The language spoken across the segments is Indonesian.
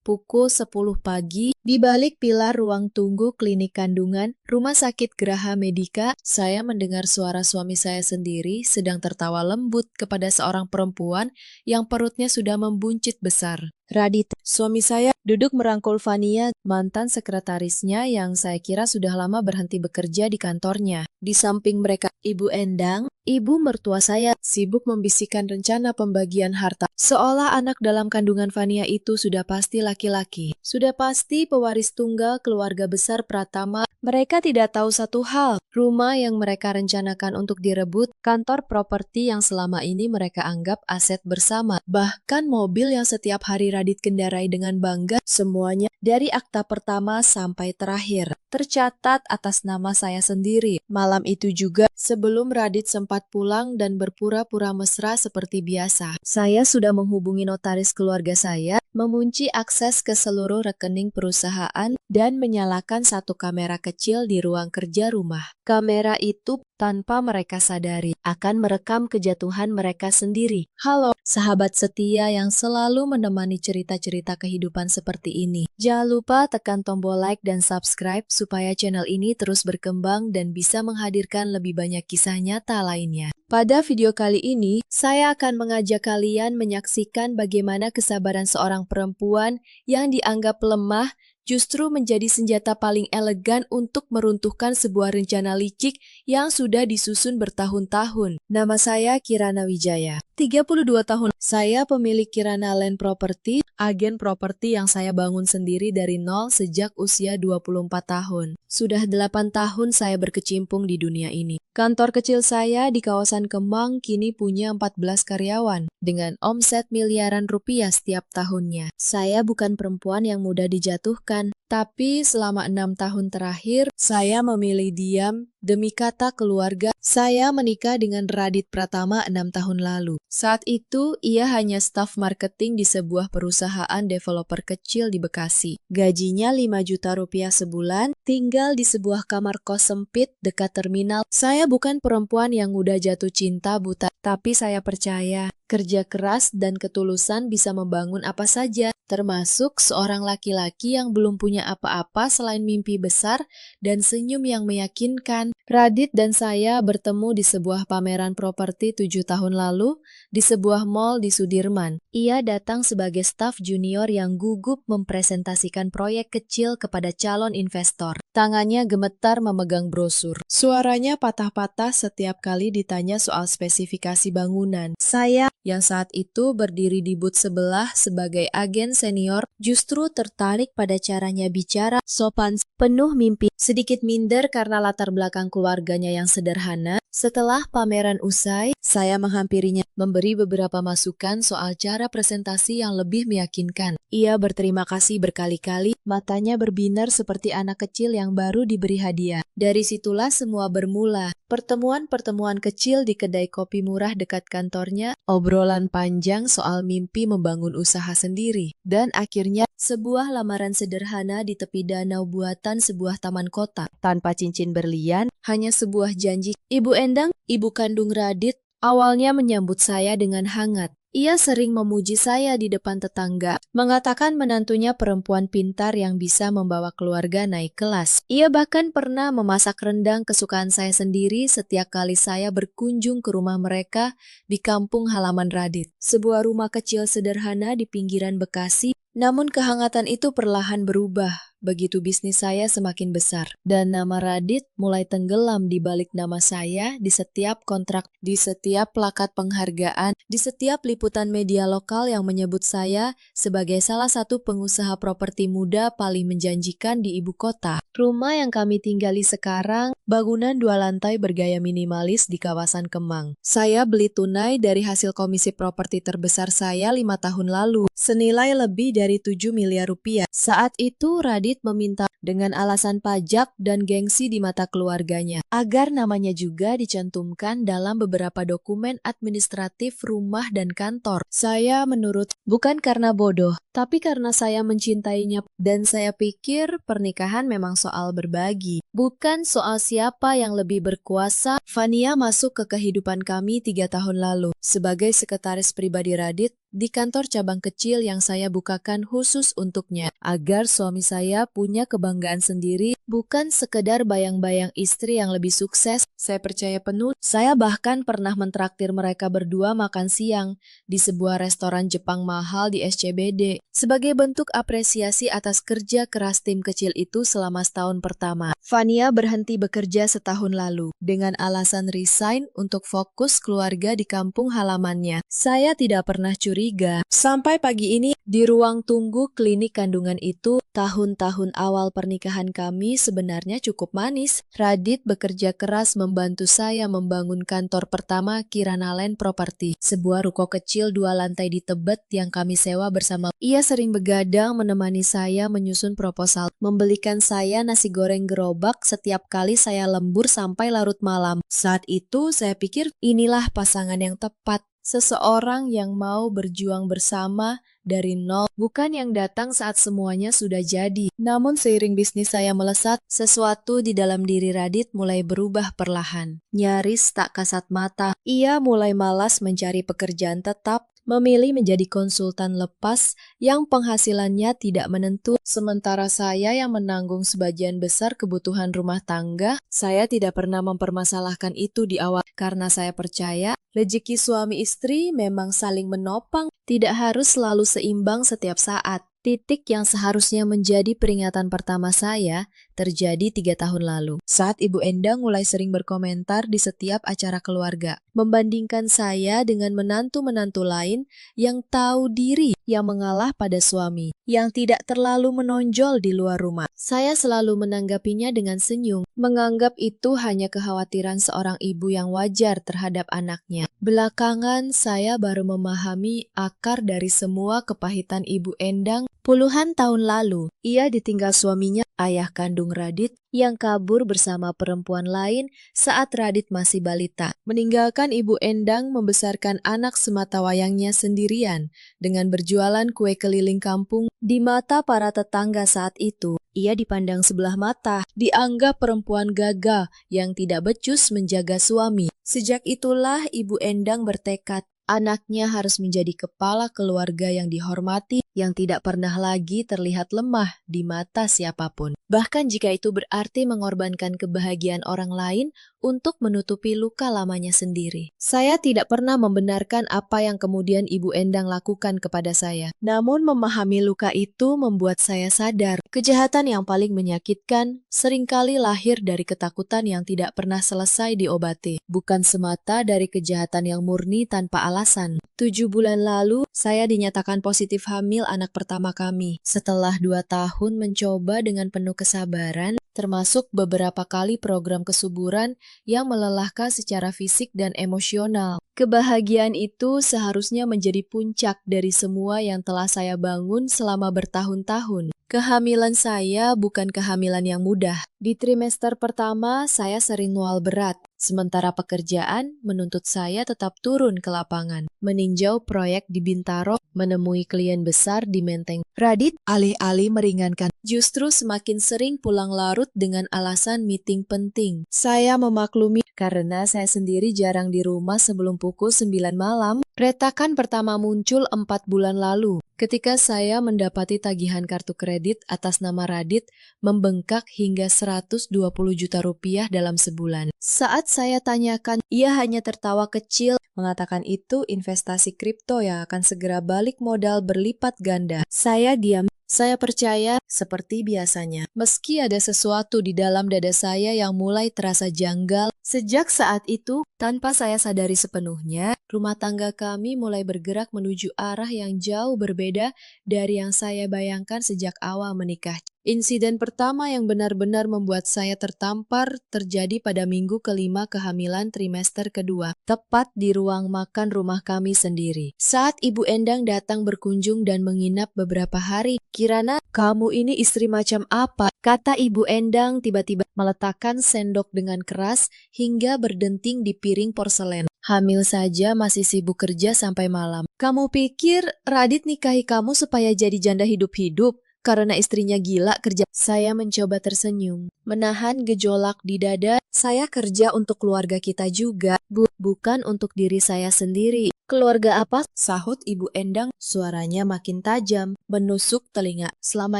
Pukul 10 pagi, di balik pilar ruang tunggu klinik kandungan, Rumah Sakit Graha Medica, saya mendengar suara suami saya sendiri sedang tertawa lembut kepada seorang perempuan yang perutnya sudah membuncit besar. Radit, suami saya, duduk merangkul Fania, mantan sekretarisnya yang saya kira sudah lama berhenti bekerja di kantornya. Di samping mereka, Ibu Endang, ibu mertua saya, sibuk membisikkan rencana pembagian harta. Seolah anak dalam kandungan Fania itu sudah pasti laki-laki. Sudah pasti pewaris tunggal keluarga besar Pratama. Mereka tidak tahu satu hal, rumah yang mereka rencanakan untuk direbut, kantor properti yang selama ini mereka anggap aset bersama, bahkan mobil yang setiap hari Radit kendarai dengan bangga, semuanya dari akta pertama sampai terakhir tercatat atas nama saya sendiri. Malam itu juga, sebelum Radit sempat pulang dan berpura-pura mesra seperti biasa, saya sudah menghubungi notaris keluarga saya, mengunci akses ke seluruh rekening perusahaan, dan menyalakan satu kamera kecil di ruang kerja rumah. Kamera itu, tanpa mereka sadari, akan merekam kejatuhan mereka sendiri. Halo, sahabat setia yang selalu menemani cerita-cerita kehidupan seperti ini. Jangan lupa tekan tombol like dan subscribe supaya channel ini terus berkembang dan bisa menghadirkan lebih banyak kisah nyata lainnya. Pada video kali ini, saya akan mengajak kalian menyaksikan bagaimana kesabaran seorang perempuan yang dianggap lemah justru menjadi senjata paling elegan untuk meruntuhkan sebuah rencana licik yang sudah disusun bertahun-tahun. Nama saya Kirana Wijaya, 32 tahun. Saya pemilik Kirana Land Property, agen properti yang saya bangun sendiri dari nol sejak usia 24 tahun. Sudah 8 tahun saya berkecimpung di dunia ini. Kantor kecil saya di kawasan Kemang kini punya 14 karyawan dengan omset miliaran rupiah setiap tahunnya. Saya bukan perempuan yang mudah dijatuhkan, tapi selama 6 tahun terakhir, saya memilih diam demi kata keluarga. Saya menikah dengan Radit Pratama 6 tahun lalu. Saat itu, ia hanya staf marketing di sebuah perusahaan developer kecil di Bekasi. Gajinya 5 juta rupiah sebulan, tinggal di sebuah kamar kos sempit dekat terminal. Saya bukan perempuan yang mudah jatuh cinta buta, tapi saya percaya kerja keras dan ketulusan bisa membangun apa saja, termasuk seorang laki-laki yang belum punya apa-apa selain mimpi besar dan senyum yang meyakinkan. Radit dan saya bertemu di sebuah pameran properti 7 tahun lalu di sebuah mall di Sudirman. Ia datang sebagai staf junior yang gugup mempresentasikan proyek kecil kepada calon investor. Tangannya gemetar memegang brosur. Suaranya patah-patah setiap kali ditanya soal spesifikasi bangunan. Saya, yang saat itu berdiri di booth sebelah sebagai agen senior, justru tertarik pada caranya bicara, sopan, penuh mimpi. Sedikit minder karena latar belakang keluarganya yang sederhana. Setelah pameran usai, saya menghampirinya, memberi beberapa masukan soal cara presentasi yang lebih meyakinkan. Ia berterima kasih berkali-kali, matanya berbinar seperti anak kecil yang baru diberi hadiah. Dari situlah semua bermula. Pertemuan-pertemuan kecil di kedai kopi murah dekat kantornya, obrolan panjang soal mimpi membangun usaha sendiri, dan akhirnya sebuah lamaran sederhana di tepi danau buatan sebuah taman kota. Tanpa cincin berlian, hanya sebuah janji. Ibu Endang, ibu kandung Radit, awalnya menyambut saya dengan hangat. Ia sering memuji saya di depan tetangga, mengatakan menantunya perempuan pintar yang bisa membawa keluarga naik kelas. Ia bahkan pernah memasak rendang kesukaan saya sendiri setiap kali saya berkunjung ke rumah mereka di kampung halaman Radit. Sebuah rumah kecil sederhana di pinggiran Bekasi, namun kehangatan itu perlahan berubah. Begitu bisnis saya semakin besar, dan nama Radit mulai tenggelam di balik nama saya di setiap kontrak, di setiap plakat penghargaan, di setiap liputan media lokal yang menyebut saya sebagai salah satu pengusaha properti muda paling menjanjikan di ibu kota. Rumah yang kami tinggali sekarang, bangunan 2 lantai bergaya minimalis di kawasan Kemang. Saya beli tunai dari hasil komisi properti terbesar saya 5 tahun lalu, senilai lebih dari 7 miliar rupiah. Saat itu Radit meminta dengan alasan pajak dan gengsi di mata keluarganya, agar namanya juga dicantumkan dalam beberapa dokumen administratif rumah dan kantor. Saya menurut, bukan karena bodoh, tapi karena saya mencintainya, dan saya pikir pernikahan memang soal berbagi, bukan soal siapa yang lebih berkuasa. Fania masuk ke kehidupan kami 3 tahun lalu. Sebagai sekretaris pribadi Radit, di kantor cabang kecil yang saya bukakan khusus untuknya, agar suami saya punya kebanggaan sendiri, bukan sekedar bayang-bayang istri yang lebih sukses. Saya percaya penuh, saya bahkan pernah mentraktir mereka berdua makan siang di sebuah restoran Jepang mahal di SCBD, sebagai bentuk apresiasi atas kerja keras tim kecil itu selama setahun pertama. Fania berhenti bekerja setahun lalu, dengan alasan resign untuk fokus keluarga di kampung halamannya. Saya tidak pernah curiga. Sampai pagi ini, di ruang tunggu klinik kandungan itu, tahun-tahun awal pernikahan kami sebenarnya cukup manis. Radit bekerja keras membantu saya membangun kantor pertama Kirana Land Property, sebuah ruko kecil 2 lantai di Tebet yang kami sewa bersama. Ia sering begadang menemani saya menyusun proposal, membelikan saya nasi goreng gerobak setiap kali saya lembur sampai larut malam. Saat itu saya pikir inilah pasangan yang tepat. Seseorang yang mau berjuang bersama dari nol, bukan yang datang saat semuanya sudah jadi. Namun seiring bisnis saya melesat, sesuatu di dalam diri Radit mulai berubah perlahan. Nyaris tak kasat mata, ia mulai malas mencari pekerjaan tetap, memilih menjadi konsultan lepas yang penghasilannya tidak menentu. Sementara saya yang menanggung sebagian besar kebutuhan rumah tangga, saya tidak pernah mempermasalahkan itu di awal karena saya percaya rezeki suami istri memang saling menopang, tidak harus selalu seimbang setiap saat. Titik yang seharusnya menjadi peringatan pertama saya terjadi 3 tahun lalu. Saat Ibu Endang mulai sering berkomentar di setiap acara keluarga, membandingkan saya dengan menantu-menantu lain yang tahu diri, yang mengalah pada suami, yang tidak terlalu menonjol di luar rumah. Saya selalu menanggapinya dengan senyum, menganggap itu hanya kekhawatiran seorang ibu yang wajar terhadap anaknya. Belakangan saya baru memahami akar dari semua kepahitan Ibu Endang. Puluhan tahun lalu, ia ditinggal suaminya, ayah kandung Radit, yang kabur bersama perempuan lain saat Radit masih balita. Meninggalkan Ibu Endang membesarkan anak sematawayangnya sendirian dengan berjualan kue keliling kampung. Di mata para tetangga saat itu, ia dipandang sebelah mata, dianggap perempuan gagah yang tidak becus menjaga suami. Sejak itulah Ibu Endang bertekad, anaknya harus menjadi kepala keluarga yang dihormati, yang tidak pernah lagi terlihat lemah di mata siapapun. Bahkan jika itu berarti mengorbankan kebahagiaan orang lain untuk menutupi luka lamanya sendiri. Saya tidak pernah membenarkan apa yang kemudian Ibu Endang lakukan kepada saya. Namun memahami luka itu membuat saya sadar, kejahatan yang paling menyakitkan seringkali lahir dari ketakutan yang tidak pernah selesai diobati, bukan semata dari kejahatan yang murni tanpa alasan. 7 bulan lalu, saya dinyatakan positif hamil anak pertama kami. Setelah 2 tahun mencoba dengan penuh kesabaran, termasuk beberapa kali program kesuburan yang melelahkan secara fisik dan emosional. Kebahagiaan itu seharusnya menjadi puncak dari semua yang telah saya bangun selama bertahun-tahun. Kehamilan saya bukan kehamilan yang mudah. Di trimester pertama, saya sering mual berat, sementara pekerjaan menuntut saya tetap turun ke lapangan, meninjau proyek di Bintaro, menemui klien besar di Menteng. Radit alih-alih meringankan, justru semakin sering pulang larut dengan alasan meeting penting. Saya memaklumi karena saya sendiri jarang di rumah sebelum pukul 9 malam. Retakan pertama muncul 4 bulan lalu, ketika saya mendapati tagihan kartu kredit atas nama Radit membengkak hingga 120 juta rupiah dalam sebulan. Saat saya tanyakan, ia hanya tertawa kecil, mengatakan itu investasi kripto yang akan segera balik modal berlipat ganda. Saya diam. Saya percaya seperti biasanya. Meski ada sesuatu di dalam dada saya yang mulai terasa janggal, sejak saat itu, tanpa saya sadari sepenuhnya, rumah tangga kami mulai bergerak menuju arah yang jauh berbeda dari yang saya bayangkan sejak awal menikah. Insiden pertama yang benar-benar membuat saya tertampar terjadi pada minggu kelima kehamilan trimester kedua, tepat di ruang makan rumah kami sendiri. Saat Ibu Endang datang berkunjung dan menginap beberapa hari, "Kirana, kamu ini istri macam apa?" kata Ibu Endang tiba-tiba meletakkan sendok dengan keras hingga berdenting di piring porselen. "Hamil saja masih sibuk kerja sampai malam. Kamu pikir Radit nikahi kamu supaya jadi janda hidup-hidup? Karena istrinya gila kerja." Saya mencoba tersenyum, menahan gejolak di dada Saya kerja untuk keluarga kita juga, Bu, bukan untuk diri saya sendiri. Keluarga apa? Sahut Ibu Endang, suaranya makin tajam, menusuk telinga. Selama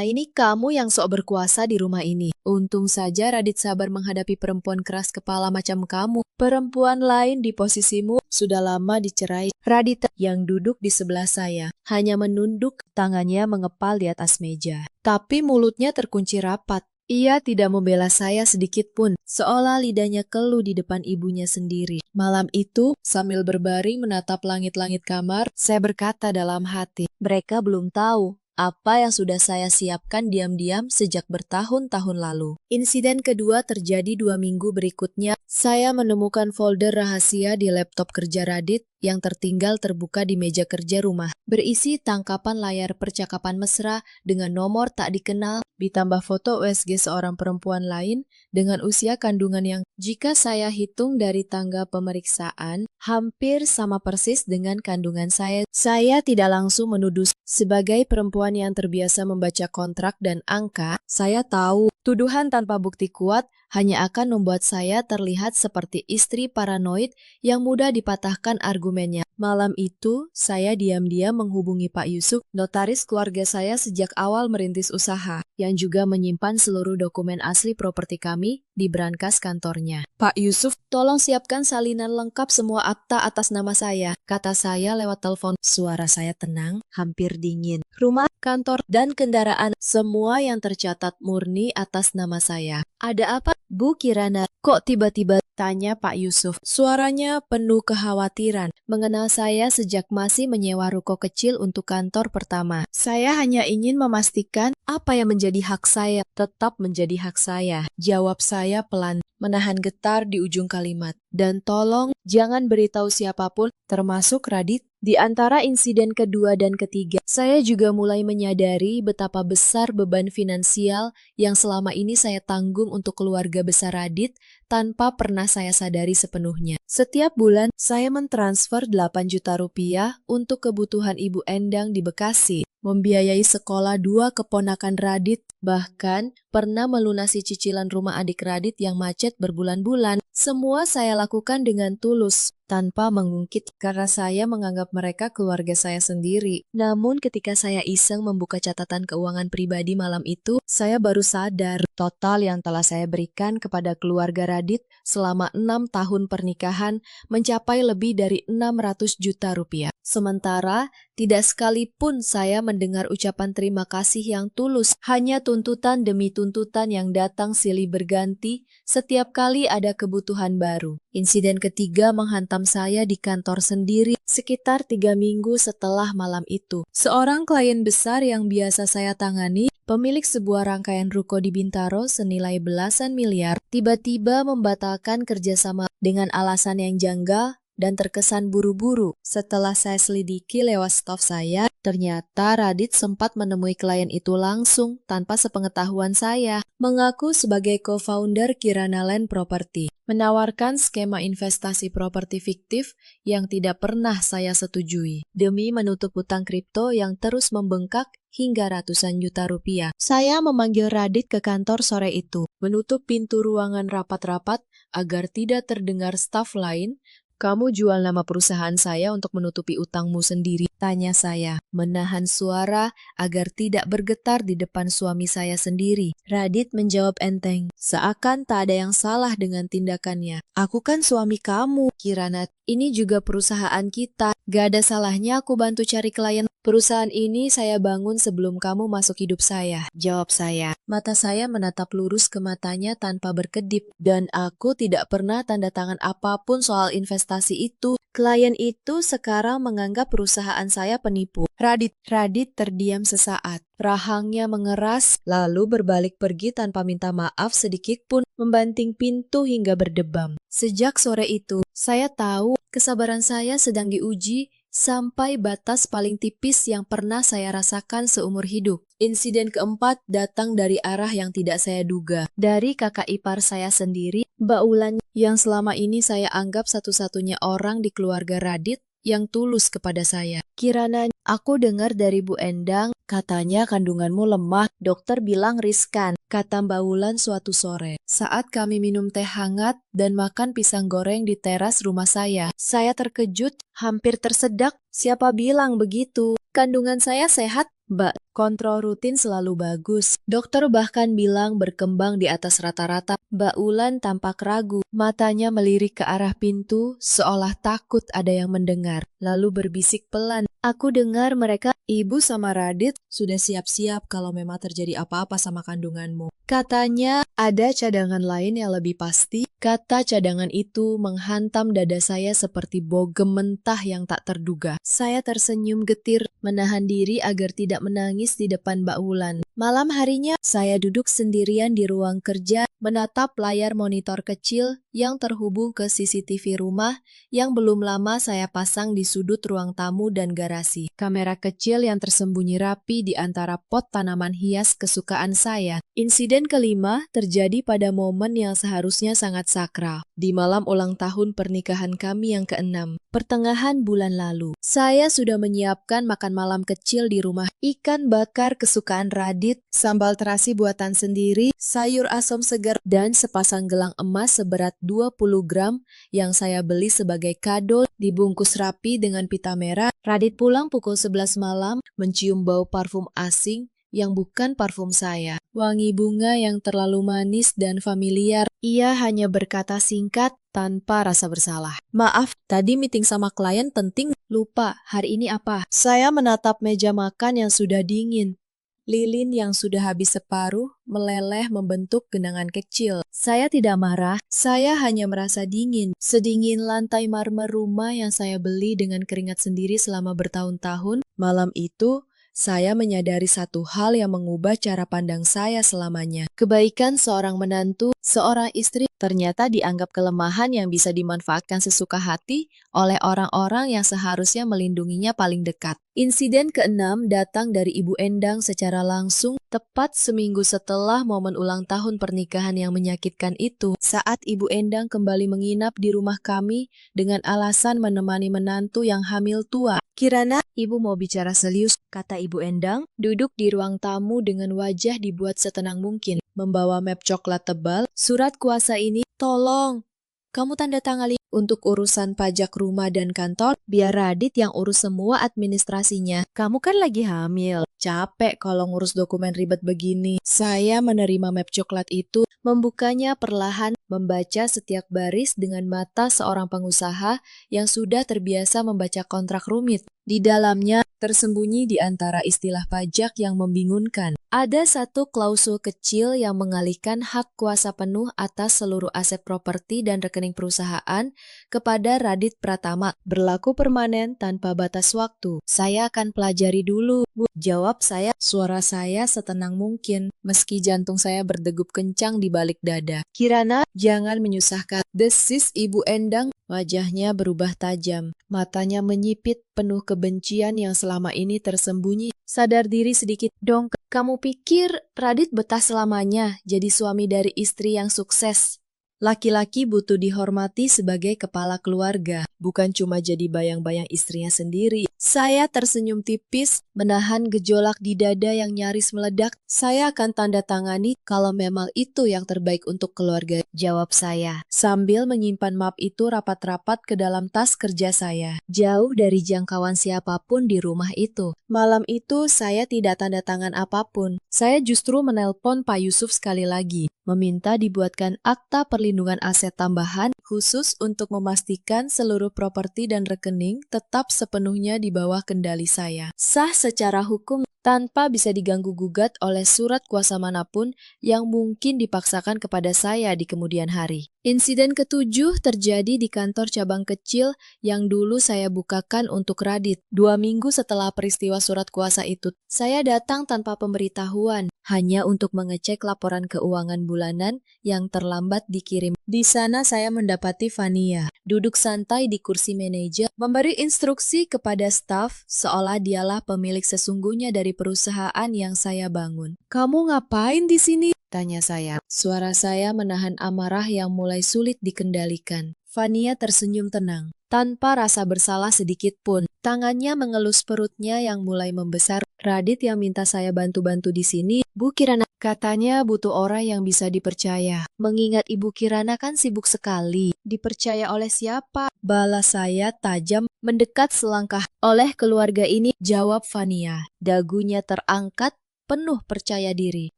ini kamu yang sok berkuasa di rumah ini. Untung saja Radit sabar menghadapi perempuan keras kepala macam kamu. Perempuan lain di posisimu sudah lama dicerai. Radit yang duduk di sebelah saya hanya menunduk, tangannya mengepal di atas meja. Tapi mulutnya terkunci rapat. Ia tidak membela saya sedikit pun, seolah lidahnya keluh di depan ibunya sendiri. Malam itu, sambil berbaring menatap langit-langit kamar, saya berkata dalam hati, mereka belum tahu apa yang sudah saya siapkan diam-diam sejak bertahun-tahun lalu. Insiden kedua terjadi 2 minggu berikutnya. Saya menemukan folder rahasia di laptop kerja Radit yang tertinggal terbuka di meja kerja rumah. Berisi tangkapan layar percakapan mesra dengan nomor tak dikenal, ditambah foto USG seorang perempuan lain dengan usia kandungan yang jika saya hitung dari tangga pemeriksaan, hampir sama persis dengan kandungan saya. Saya tidak langsung menuduh. Sebagai perempuan yang terbiasa membaca kontrak dan angka, saya tahu tuduhan tanpa bukti kuat hanya akan membuat saya terlihat seperti istri paranoid yang mudah dipatahkan argumennya. Malam itu, saya diam-diam menghubungi Pak Yusuf, notaris keluarga saya sejak awal merintis usaha, yang juga menyimpan seluruh dokumen asli properti kami di brankas kantornya. Pak Yusuf, tolong siapkan salinan lengkap semua akta atas nama saya, kata saya lewat telepon. Suara saya tenang, hampir dingin. Rumah, kantor, dan kendaraan, semua yang tercatat murni atas nama saya. Ada apa, Bu Kirana? Kok tiba-tiba? Tanya Pak Yusuf. Suaranya penuh kekhawatiran. Mengenal saya sejak masih menyewa ruko kecil untuk kantor pertama. Saya hanya ingin memastikan apa yang menjadi hak saya tetap menjadi hak saya. Jawab saya pelan, menahan getar di ujung kalimat. Dan tolong jangan beritahu siapapun, termasuk Radit. Di antara insiden kedua dan ketiga, saya juga mulai menyadari betapa besar beban finansial yang selama ini saya tanggung untuk keluarga besar Radit tanpa pernah saya sadari sepenuhnya. Setiap bulan, saya mentransfer 8 juta rupiah untuk kebutuhan Ibu Endang di Bekasi, membiayai sekolah 2 keponakan Radit, bahkan pernah melunasi cicilan rumah adik Radit yang macet berbulan-bulan. Semua saya lakukan dengan tulus, tanpa mengungkit karena saya menganggap mereka keluarga saya sendiri. Namun ketika saya iseng membuka catatan keuangan pribadi malam itu, saya baru sadar total yang telah saya berikan kepada keluarga Radit selama 6 tahun pernikahan mencapai lebih dari 600 juta rupiah. Sementara, tidak sekalipun saya mendengar ucapan terima kasih yang tulus, hanya tuntutan demi tuntutan yang datang silih berganti setiap kali ada kebutuhan baru. Insiden ketiga menghantam saya di kantor sendiri sekitar 3 minggu setelah malam itu. Seorang klien besar yang biasa saya tangani, pemilik sebuah rangkaian ruko di Bintaro senilai belasan miliar, tiba-tiba membatalkan kerjasama dengan alasan yang janggal dan terkesan buru-buru. Setelah saya selidiki lewat staf saya, ternyata Radit sempat menemui klien itu langsung tanpa sepengetahuan saya, mengaku sebagai co-founder Kirana Land Property, menawarkan skema investasi properti fiktif yang tidak pernah saya setujui, demi menutup hutang kripto yang terus membengkak hingga ratusan juta rupiah. Saya memanggil Radit ke kantor sore itu, menutup pintu ruangan rapat-rapat agar tidak terdengar staf lain. Kamu jual nama perusahaan saya untuk menutupi utangmu sendiri, tanya saya, menahan suara agar tidak bergetar di depan suami saya sendiri. Radit menjawab enteng, seakan tak ada yang salah dengan tindakannya. Aku kan suami kamu, Kirana. Ini juga perusahaan kita. Gak ada salahnya aku bantu cari klien. Perusahaan ini saya bangun sebelum kamu masuk hidup saya, jawab saya. Mata saya menatap lurus ke matanya tanpa berkedip, dan aku tidak pernah tanda tangan apapun soal investasi itu. Klien itu sekarang menganggap perusahaan saya penipu. Radit terdiam sesaat. Rahangnya mengeras, lalu berbalik pergi tanpa minta maaf sedikit pun, membanting pintu hingga berdebam. Sejak sore itu, saya tahu kesabaran saya sedang diuji sampai batas paling tipis yang pernah saya rasakan seumur hidup. Insiden keempat datang dari arah yang tidak saya duga. Dari kakak ipar saya sendiri, Mbak Ulan, yang selama ini saya anggap satu-satunya orang di keluarga Radit, yang tulus kepada saya. Kirana, aku dengar dari Bu Endang, katanya kandunganmu lemah, dokter bilang riskan, kata Mbak Wulan suatu sore. Saat kami minum teh hangat dan makan pisang goreng di teras rumah saya terkejut, hampir tersedak. Siapa bilang begitu? Kandungan saya sehat, Mbak. Kontrol rutin selalu bagus. Dokter bahkan bilang berkembang di atas rata-rata. Mbak Wulan tampak ragu. Matanya melirik ke arah pintu, seolah takut ada yang mendengar. Lalu berbisik pelan. Aku dengar mereka, Ibu sama Radit, sudah siap-siap kalau memang terjadi apa-apa sama kandunganmu. Katanya ada cadangan lain yang lebih pasti. Kata cadangan itu menghantam dada saya seperti bogem mentah yang tak terduga. Saya tersenyum getir, menahan diri agar tidak menangis di depan Mbak Wulan. Malam harinya, saya duduk sendirian di ruang kerja, menatap layar monitor kecil yang terhubung ke CCTV rumah yang belum lama saya pasang di sudut ruang tamu dan garasi. Kamera kecil yang tersembunyi rapi di antara pot tanaman hias kesukaan saya. Insiden kelima terjadi pada momen yang seharusnya sangat sakral. Di malam ulang tahun pernikahan kami yang ke-6, pertengahan bulan lalu. Saya sudah menyiapkan makan malam kecil di rumah. Ikan bakar kesukaan Radit, sambal terasi buatan sendiri, sayur asam segar, dan sepasang gelang emas seberat 20 gram yang saya beli sebagai kado dibungkus rapi dengan pita merah. Radit pulang pukul 11 malam, mencium bau parfum asing yang bukan parfum saya. Wangi bunga yang terlalu manis dan familiar. Ia hanya berkata singkat tanpa rasa bersalah. Maaf, tadi meeting sama klien penting, lupa, hari ini apa? Saya menatap meja makan yang sudah dingin. Lilin yang sudah habis separuh meleleh membentuk genangan kecil. Saya tidak marah, saya hanya merasa dingin. Sedingin lantai marmer rumah yang saya beli dengan keringat sendiri selama bertahun-tahun. Malam itu, saya menyadari satu hal yang mengubah cara pandang saya selamanya. Kebaikan seorang menantu, seorang istri, ternyata dianggap kelemahan yang bisa dimanfaatkan sesuka hati oleh orang-orang yang seharusnya melindunginya paling dekat. Insiden ke-6 datang dari Ibu Endang secara langsung tepat seminggu setelah momen ulang tahun pernikahan yang menyakitkan itu. Saat Ibu Endang kembali menginap di rumah kami dengan alasan menemani menantu yang hamil tua. Kirana, Ibu mau bicara serius, kata Ibu Endang, duduk di ruang tamu dengan wajah dibuat setenang mungkin. Membawa map coklat tebal, surat kuasa ini, tolong, kamu tanda tangani untuk urusan pajak rumah dan kantor, biar Radit yang urus semua administrasinya. Kamu kan lagi hamil, capek kalau ngurus dokumen ribet begini. Saya menerima map coklat itu, membukanya perlahan, membaca setiap baris dengan mata seorang pengusaha yang sudah terbiasa membaca kontrak rumit. Di dalamnya tersembunyi di antara istilah pajak yang membingungkan. Ada satu klausul kecil yang mengalihkan hak kuasa penuh atas seluruh aset properti dan rekening perusahaan kepada Radit Pratama, berlaku permanen tanpa batas waktu. Saya akan pelajari dulu, Bu. Jawab saya, suara saya setenang mungkin, meski jantung saya berdegup kencang di balik dada. Kirana, jangan menyusahkan, desis Ibu Endang. Wajahnya berubah tajam, matanya menyipit penuh kebencian yang selama ini tersembunyi. Sadar diri sedikit, dong, kamu pikir Radit betah selamanya jadi suami dari istri yang sukses? Laki-laki butuh dihormati sebagai kepala keluarga, bukan cuma jadi bayang-bayang istrinya sendiri. Saya tersenyum tipis, menahan gejolak di dada yang nyaris meledak. Saya akan tanda tangani kalau memang itu yang terbaik untuk keluarga, jawab saya, sambil menyimpan map itu rapat-rapat ke dalam tas kerja saya, jauh dari jangkauan siapapun di rumah itu. Malam itu saya tidak tanda tangan apapun. Saya justru menelpon Pak Yusuf sekali lagi, meminta dibuatkan akta perlindungan aset tambahan khusus untuk memastikan seluruh properti dan rekening tetap sepenuhnya di bawah kendali saya. Sah secara hukum tanpa bisa diganggu-gugat oleh surat kuasa manapun yang mungkin dipaksakan kepada saya di kemudian hari. Insiden ke-7 terjadi di kantor cabang kecil yang dulu saya bukakan untuk Radit. 2 minggu setelah peristiwa surat kuasa itu, saya datang tanpa pemberitahuan, hanya untuk mengecek laporan keuangan bulanan yang terlambat dikirim. Di sana saya mendapati Fania, duduk santai di kursi manajer, memberi instruksi kepada staf seolah dialah pemilik sesungguhnya dari perusahaan yang saya bangun. Kamu ngapain di sini? Tanya saya. Suara saya menahan amarah yang mulai sulit dikendalikan. Fania tersenyum tenang. tanpa rasa bersalah sedikit pun. Tangannya mengelus perutnya yang mulai membesar. Radit yang minta saya bantu-bantu di sini, Bu Kirana. Katanya butuh orang yang bisa dipercaya. Mengingat Ibu Kirana kan sibuk sekali. Dipercaya oleh siapa? Balas saya tajam mendekat selangkah. Oleh keluarga ini, jawab Fania. Dagunya terangkat, penuh percaya diri.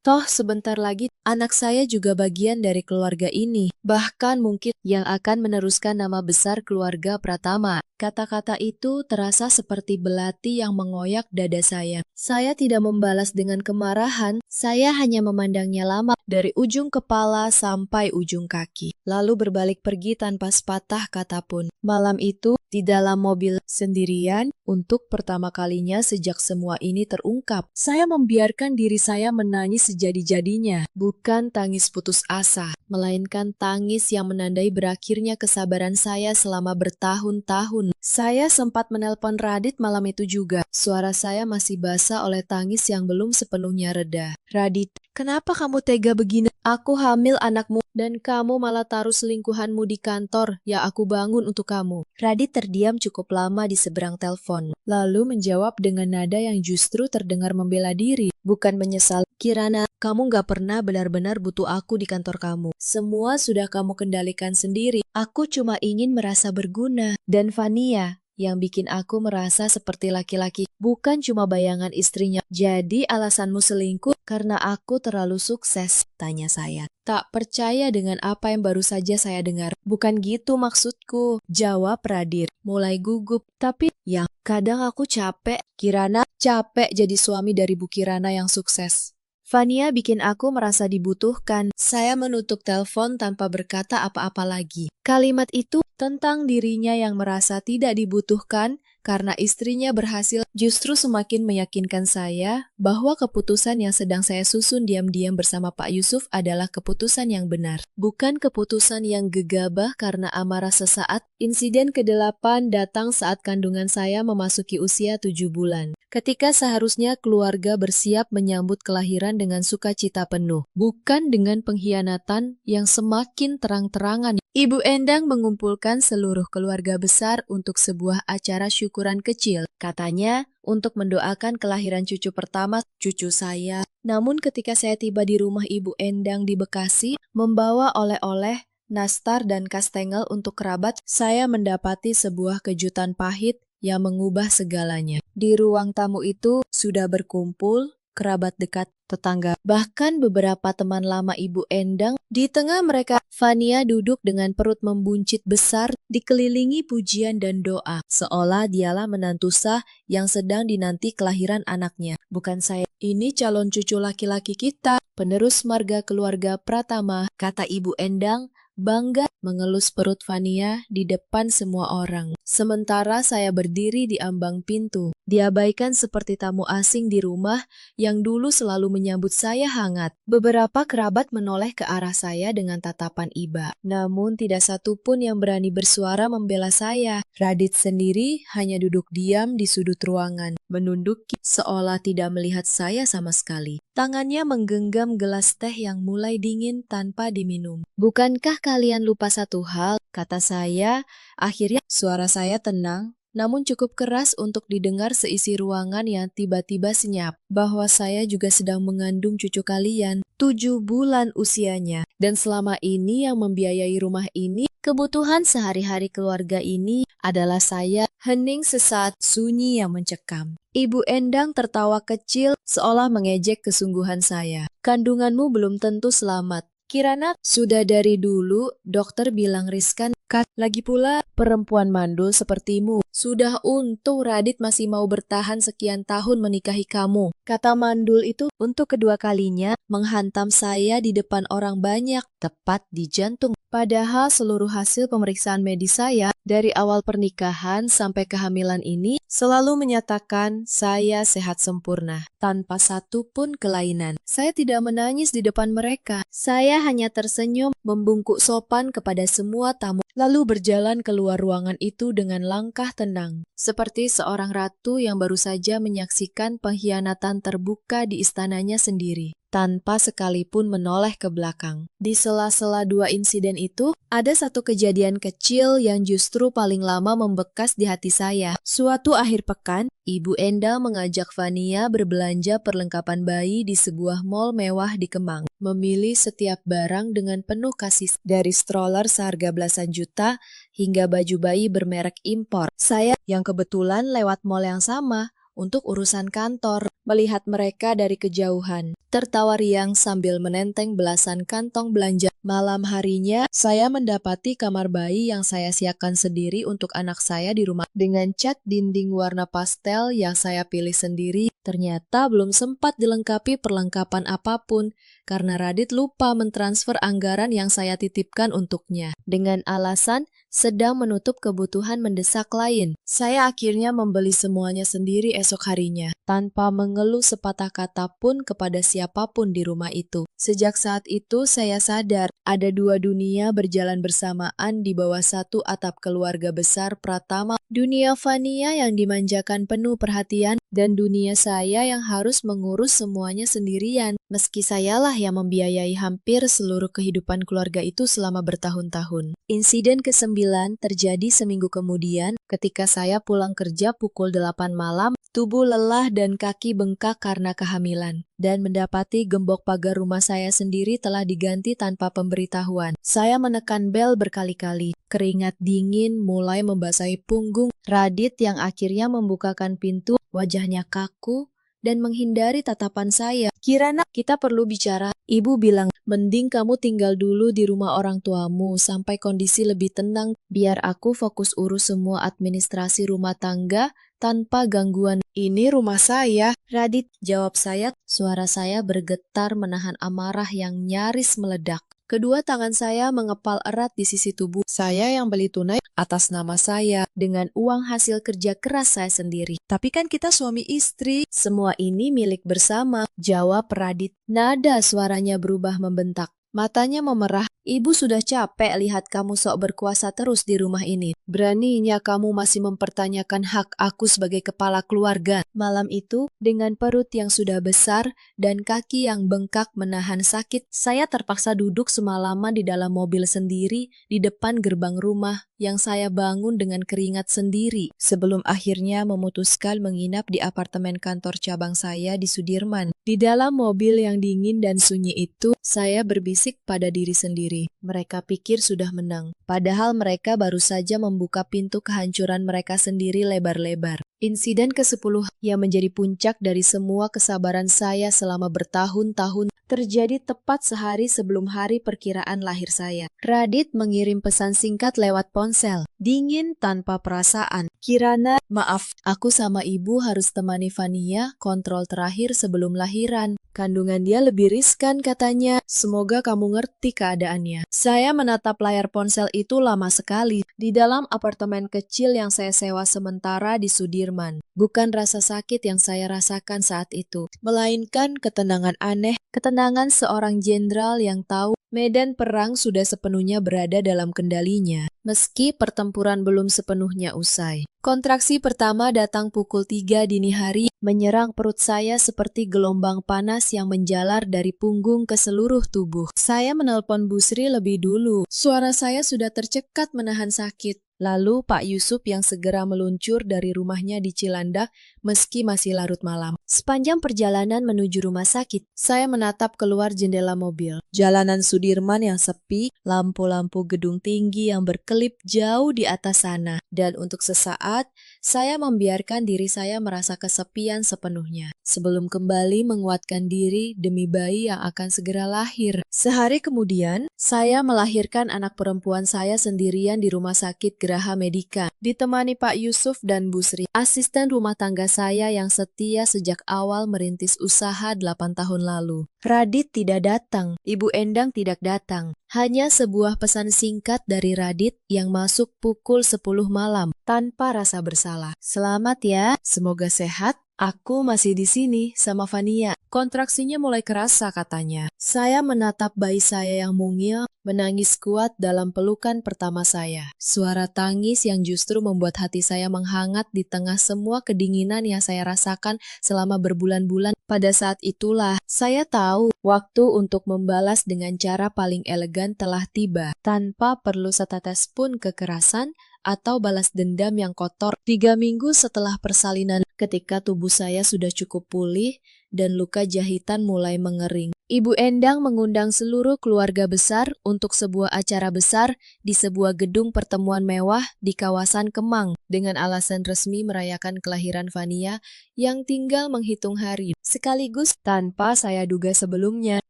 Toh sebentar lagi anak saya juga bagian dari keluarga ini. Bahkan mungkin yang akan meneruskan nama besar keluarga Pratama. Kata-kata itu terasa seperti belati yang mengoyak dada saya. Saya tidak membalas dengan kemarahan, saya hanya memandangnya lama dari ujung kepala sampai ujung kaki. Lalu berbalik pergi tanpa sepatah kata pun. Malam itu, di dalam mobil sendirian, untuk pertama kalinya sejak semua ini terungkap, saya membiarkan diri saya menangis sejadi-jadinya. Bukan tangis putus asa, melainkan tangis yang menandai berakhirnya kesabaran saya selama bertahun-tahun. Saya sempat menelpon Radit malam itu juga. Suara saya masih basah oleh tangis yang belum sepenuhnya reda. Radit, kenapa kamu tega begini? Aku hamil anakmu dan kamu malah taruh selingkuhanmu di kantor yang aku bangun untuk kamu. Radit terdiam cukup lama di seberang telepon, lalu menjawab dengan nada yang justru terdengar membela diri, bukan menyesal. Kirana, kamu gak pernah benar-benar butuh aku di kantor kamu. Semua sudah kamu kendalikan sendiri. Aku cuma ingin merasa berguna. Dan Fania, yang bikin aku merasa seperti laki-laki, bukan cuma bayangan istrinya. Jadi alasanmu selingkuh karena aku terlalu sukses, tanya saya. Tak percaya dengan apa yang baru saja saya dengar. Bukan gitu maksudku, jawab Radit, mulai gugup. Tapi ya, kadang aku capek. Kirana, capek jadi suami dari Bu Kirana yang sukses. Fania bikin aku merasa dibutuhkan. Saya menutup telepon tanpa berkata apa-apa lagi. Kalimat itu tentang dirinya yang merasa tidak dibutuhkan karena istrinya berhasil justru semakin meyakinkan saya bahwa keputusan yang sedang saya susun diam-diam bersama Pak Yusuf adalah keputusan yang benar. Bukan keputusan yang gegabah karena amarah sesaat. Insiden ke-8 datang saat kandungan saya memasuki usia 7 bulan. Ketika seharusnya keluarga bersiap menyambut kelahiran dengan sukacita penuh. Bukan dengan pengkhianatan yang semakin terang-terangan. Ibu Endang mengumpulkan seluruh keluarga besar untuk sebuah acara syukuran kecil. Katanya, untuk mendoakan kelahiran cucu pertama cucu saya. Namun ketika saya tiba di rumah Ibu Endang di Bekasi, membawa oleh-oleh, nastar dan kastengel untuk kerabat, saya mendapati sebuah kejutan pahit yang mengubah segalanya. Di ruang tamu itu sudah berkumpul kerabat dekat, tetangga, bahkan beberapa teman lama Ibu Endang. Di tengah mereka, Fania duduk dengan perut membuncit besar, dikelilingi pujian dan doa, seolah dialah menantu sah yang sedang dinanti kelahiran anaknya. Bukan saya, ini calon cucu laki-laki kita, penerus marga keluarga Pratama, kata Ibu Endang, bangga mengelus perut Fania di depan semua orang. Sementara saya berdiri di ambang pintu, diabaikan seperti tamu asing di rumah yang dulu selalu menyambut saya hangat. Beberapa kerabat menoleh ke arah saya dengan tatapan iba. Namun tidak satu pun yang berani bersuara membela saya. Radit sendiri hanya duduk diam di sudut ruangan, menunduk seolah tidak melihat saya sama sekali. Tangannya menggenggam gelas teh yang mulai dingin tanpa diminum. Bukankah kalian lupa satu hal? Kata saya. Akhirnya suara saya tenang, namun cukup keras untuk didengar seisi ruangan yang tiba-tiba senyap. Bahwa saya juga sedang mengandung cucu kalian, 7 bulan usianya. Dan selama ini yang membiayai rumah ini, kebutuhan sehari-hari keluarga ini adalah saya. Hening sesaat sunyi yang mencekam. Ibu Endang tertawa kecil seolah mengejek kesungguhan saya. Kandunganmu belum tentu selamat. Kirana, sudah dari dulu dokter bilang riskan. Lagi pula perempuan mandul sepertimu. Sudah untung Radit masih mau bertahan sekian tahun menikahi kamu. Kata mandul itu untuk kedua kalinya menghantam saya di depan orang banyak, tepat di jantung. Padahal seluruh hasil pemeriksaan medis saya dari awal pernikahan sampai kehamilan ini selalu menyatakan saya sehat sempurna, tanpa satu pun kelainan. Saya tidak menangis di depan mereka. Saya hanya tersenyum, membungkuk sopan kepada semua tamu, lalu berjalan keluar ruangan itu dengan langkah tenang, seperti seorang ratu yang baru saja menyaksikan pengkhianatan terbuka di istananya sendiri. tanpa sekalipun menoleh ke belakang. Di sela-sela dua insiden itu, ada satu kejadian kecil yang justru paling lama membekas di hati saya. Suatu akhir pekan, Ibu Endang mengajak Vania berbelanja perlengkapan bayi di sebuah mall mewah di Kemang. Memilih setiap barang dengan penuh kasih, dari stroller seharga belasan juta hingga baju bayi bermerek impor. Saya yang kebetulan lewat mall yang sama untuk urusan kantor, melihat mereka dari kejauhan, tertawa riang sambil menenteng belasan kantong belanja. Malam harinya, saya mendapati kamar bayi yang saya siapkan sendiri untuk anak saya di rumah. Dengan cat dinding warna pastel yang saya pilih sendiri, ternyata belum sempat dilengkapi perlengkapan apapun, karena Radit lupa mentransfer anggaran yang saya titipkan untuknya. Dengan alasan sedang menutup kebutuhan mendesak lain, saya akhirnya membeli semuanya sendiri esok harinya, tanpa mengeluh sepatah kata pun kepada siapapun di rumah itu. Sejak saat itu saya sadar, ada dua dunia berjalan bersamaan di bawah satu atap keluarga besar Pratama. Dunia Vania yang dimanjakan penuh perhatian, dan dunia saya yang harus mengurus semuanya sendirian. Meski sayalah yang membiayai hampir seluruh kehidupan keluarga itu selama bertahun-tahun. Insiden ke-9 terjadi seminggu kemudian ketika saya pulang kerja pukul 8 malam, tubuh lelah dan kaki bengkak karena kehamilan, dan mendapati gembok pagar rumah saya sendiri telah diganti tanpa pemberitahuan. Saya menekan bel berkali-kali. Keringat dingin mulai membasahi punggung Radit yang akhirnya membukakan pintu, wajahnya kaku dan menghindari tatapan saya. "Kirana, kita perlu bicara." Ibu bilang, "Mending kamu tinggal dulu di rumah orang tuamu sampai kondisi lebih tenang, biar aku fokus urus semua administrasi rumah tangga tanpa gangguan." "Ini rumah saya, Radit," jawab saya. Suara saya bergetar menahan amarah yang nyaris meledak. Kedua tangan saya mengepal erat di sisi tubuh. "Saya yang beli tunai atas nama saya, dengan uang hasil kerja keras saya sendiri. Tapi kan kita suami istri." "Semua ini milik bersama," jawab Radit. Nada suaranya berubah membentak. Matanya memerah. "Ibu sudah capek lihat kamu sok berkuasa terus di rumah ini. Beraninya kamu masih mempertanyakan hak aku sebagai kepala keluarga." Malam itu, dengan perut yang sudah besar dan kaki yang bengkak menahan sakit, saya terpaksa duduk semalaman di dalam mobil sendiri di depan gerbang rumah yang saya bangun dengan keringat sendiri, sebelum akhirnya memutuskan menginap di apartemen kantor cabang saya di Sudirman. Di dalam mobil yang dingin dan sunyi itu, saya berbisik pada diri sendiri. Mereka pikir sudah menang, padahal mereka baru saja membuka pintu kehancuran mereka sendiri lebar-lebar. Insiden ke-10 yang menjadi puncak dari semua kesabaran saya selama bertahun-tahun terjadi tepat sehari sebelum hari perkiraan lahir saya. Radit mengirim pesan singkat lewat ponsel, dingin tanpa perasaan. "Kirana, maaf, aku sama ibu harus temani Vania kontrol terakhir sebelum lahiran. Kandungan dia lebih riskan katanya. Semoga kamu ngerti keadaannya." Saya menatap layar ponsel itu lama sekali di dalam apartemen kecil yang saya sewa sementara di Sudirman. Bukan rasa sakit yang saya rasakan saat itu, melainkan ketenangan aneh, ketenangan seorang jenderal yang tahu medan perang sudah sepenuhnya berada dalam kendalinya, meski pertempuran belum sepenuhnya usai. Kontraksi pertama datang pukul 3 dini hari, menyerang perut saya seperti gelombang panas yang menjalar dari punggung ke seluruh tubuh. Saya menelpon Busri lebih dulu. Suara saya sudah tercekat menahan sakit. Lalu Pak Yusuf yang segera meluncur dari rumahnya di Cilandak meski masih larut malam. Sepanjang perjalanan menuju rumah sakit, saya menatap keluar jendela mobil. Jalanan Sudirman yang sepi, lampu-lampu gedung tinggi yang berkelip jauh di atas sana. Dan untuk sesaat, saya membiarkan diri saya merasa kesepian sepenuhnya, sebelum kembali menguatkan diri demi bayi yang akan segera lahir. Sehari kemudian, saya melahirkan anak perempuan saya sendirian di rumah sakit Graha Medika, ditemani Pak Yusuf dan Busri, asisten rumah tangga saya yang setia sejak awal merintis usaha 8 tahun lalu. Radit tidak datang, Ibu Endang tidak datang. Hanya sebuah pesan singkat dari Radit yang masuk pukul 10 malam, tanpa rasa bersalah. "Selamat ya, semoga sehat. Aku masih di sini sama Fania. Kontraksinya mulai kerasa katanya. Saya menatap bayi saya yang mungil, menangis kuat dalam pelukan pertama saya. Suara tangis yang justru membuat hati saya menghangat di tengah semua kedinginan yang saya rasakan selama berbulan-bulan. Pada saat itulah, saya tahu waktu untuk membalas dengan cara paling elegan telah tiba. Tanpa perlu setetes pun kekerasan atau balas dendam yang kotor. 3 minggu setelah persalinan, ketika tubuh saya sudah cukup pulih dan luka jahitan mulai mengering, Ibu Endang mengundang seluruh keluarga besar untuk sebuah acara besar di sebuah gedung pertemuan mewah di kawasan Kemang dengan alasan resmi merayakan kelahiran Fania yang tinggal menghitung hari. Sekaligus tanpa saya duga sebelumnya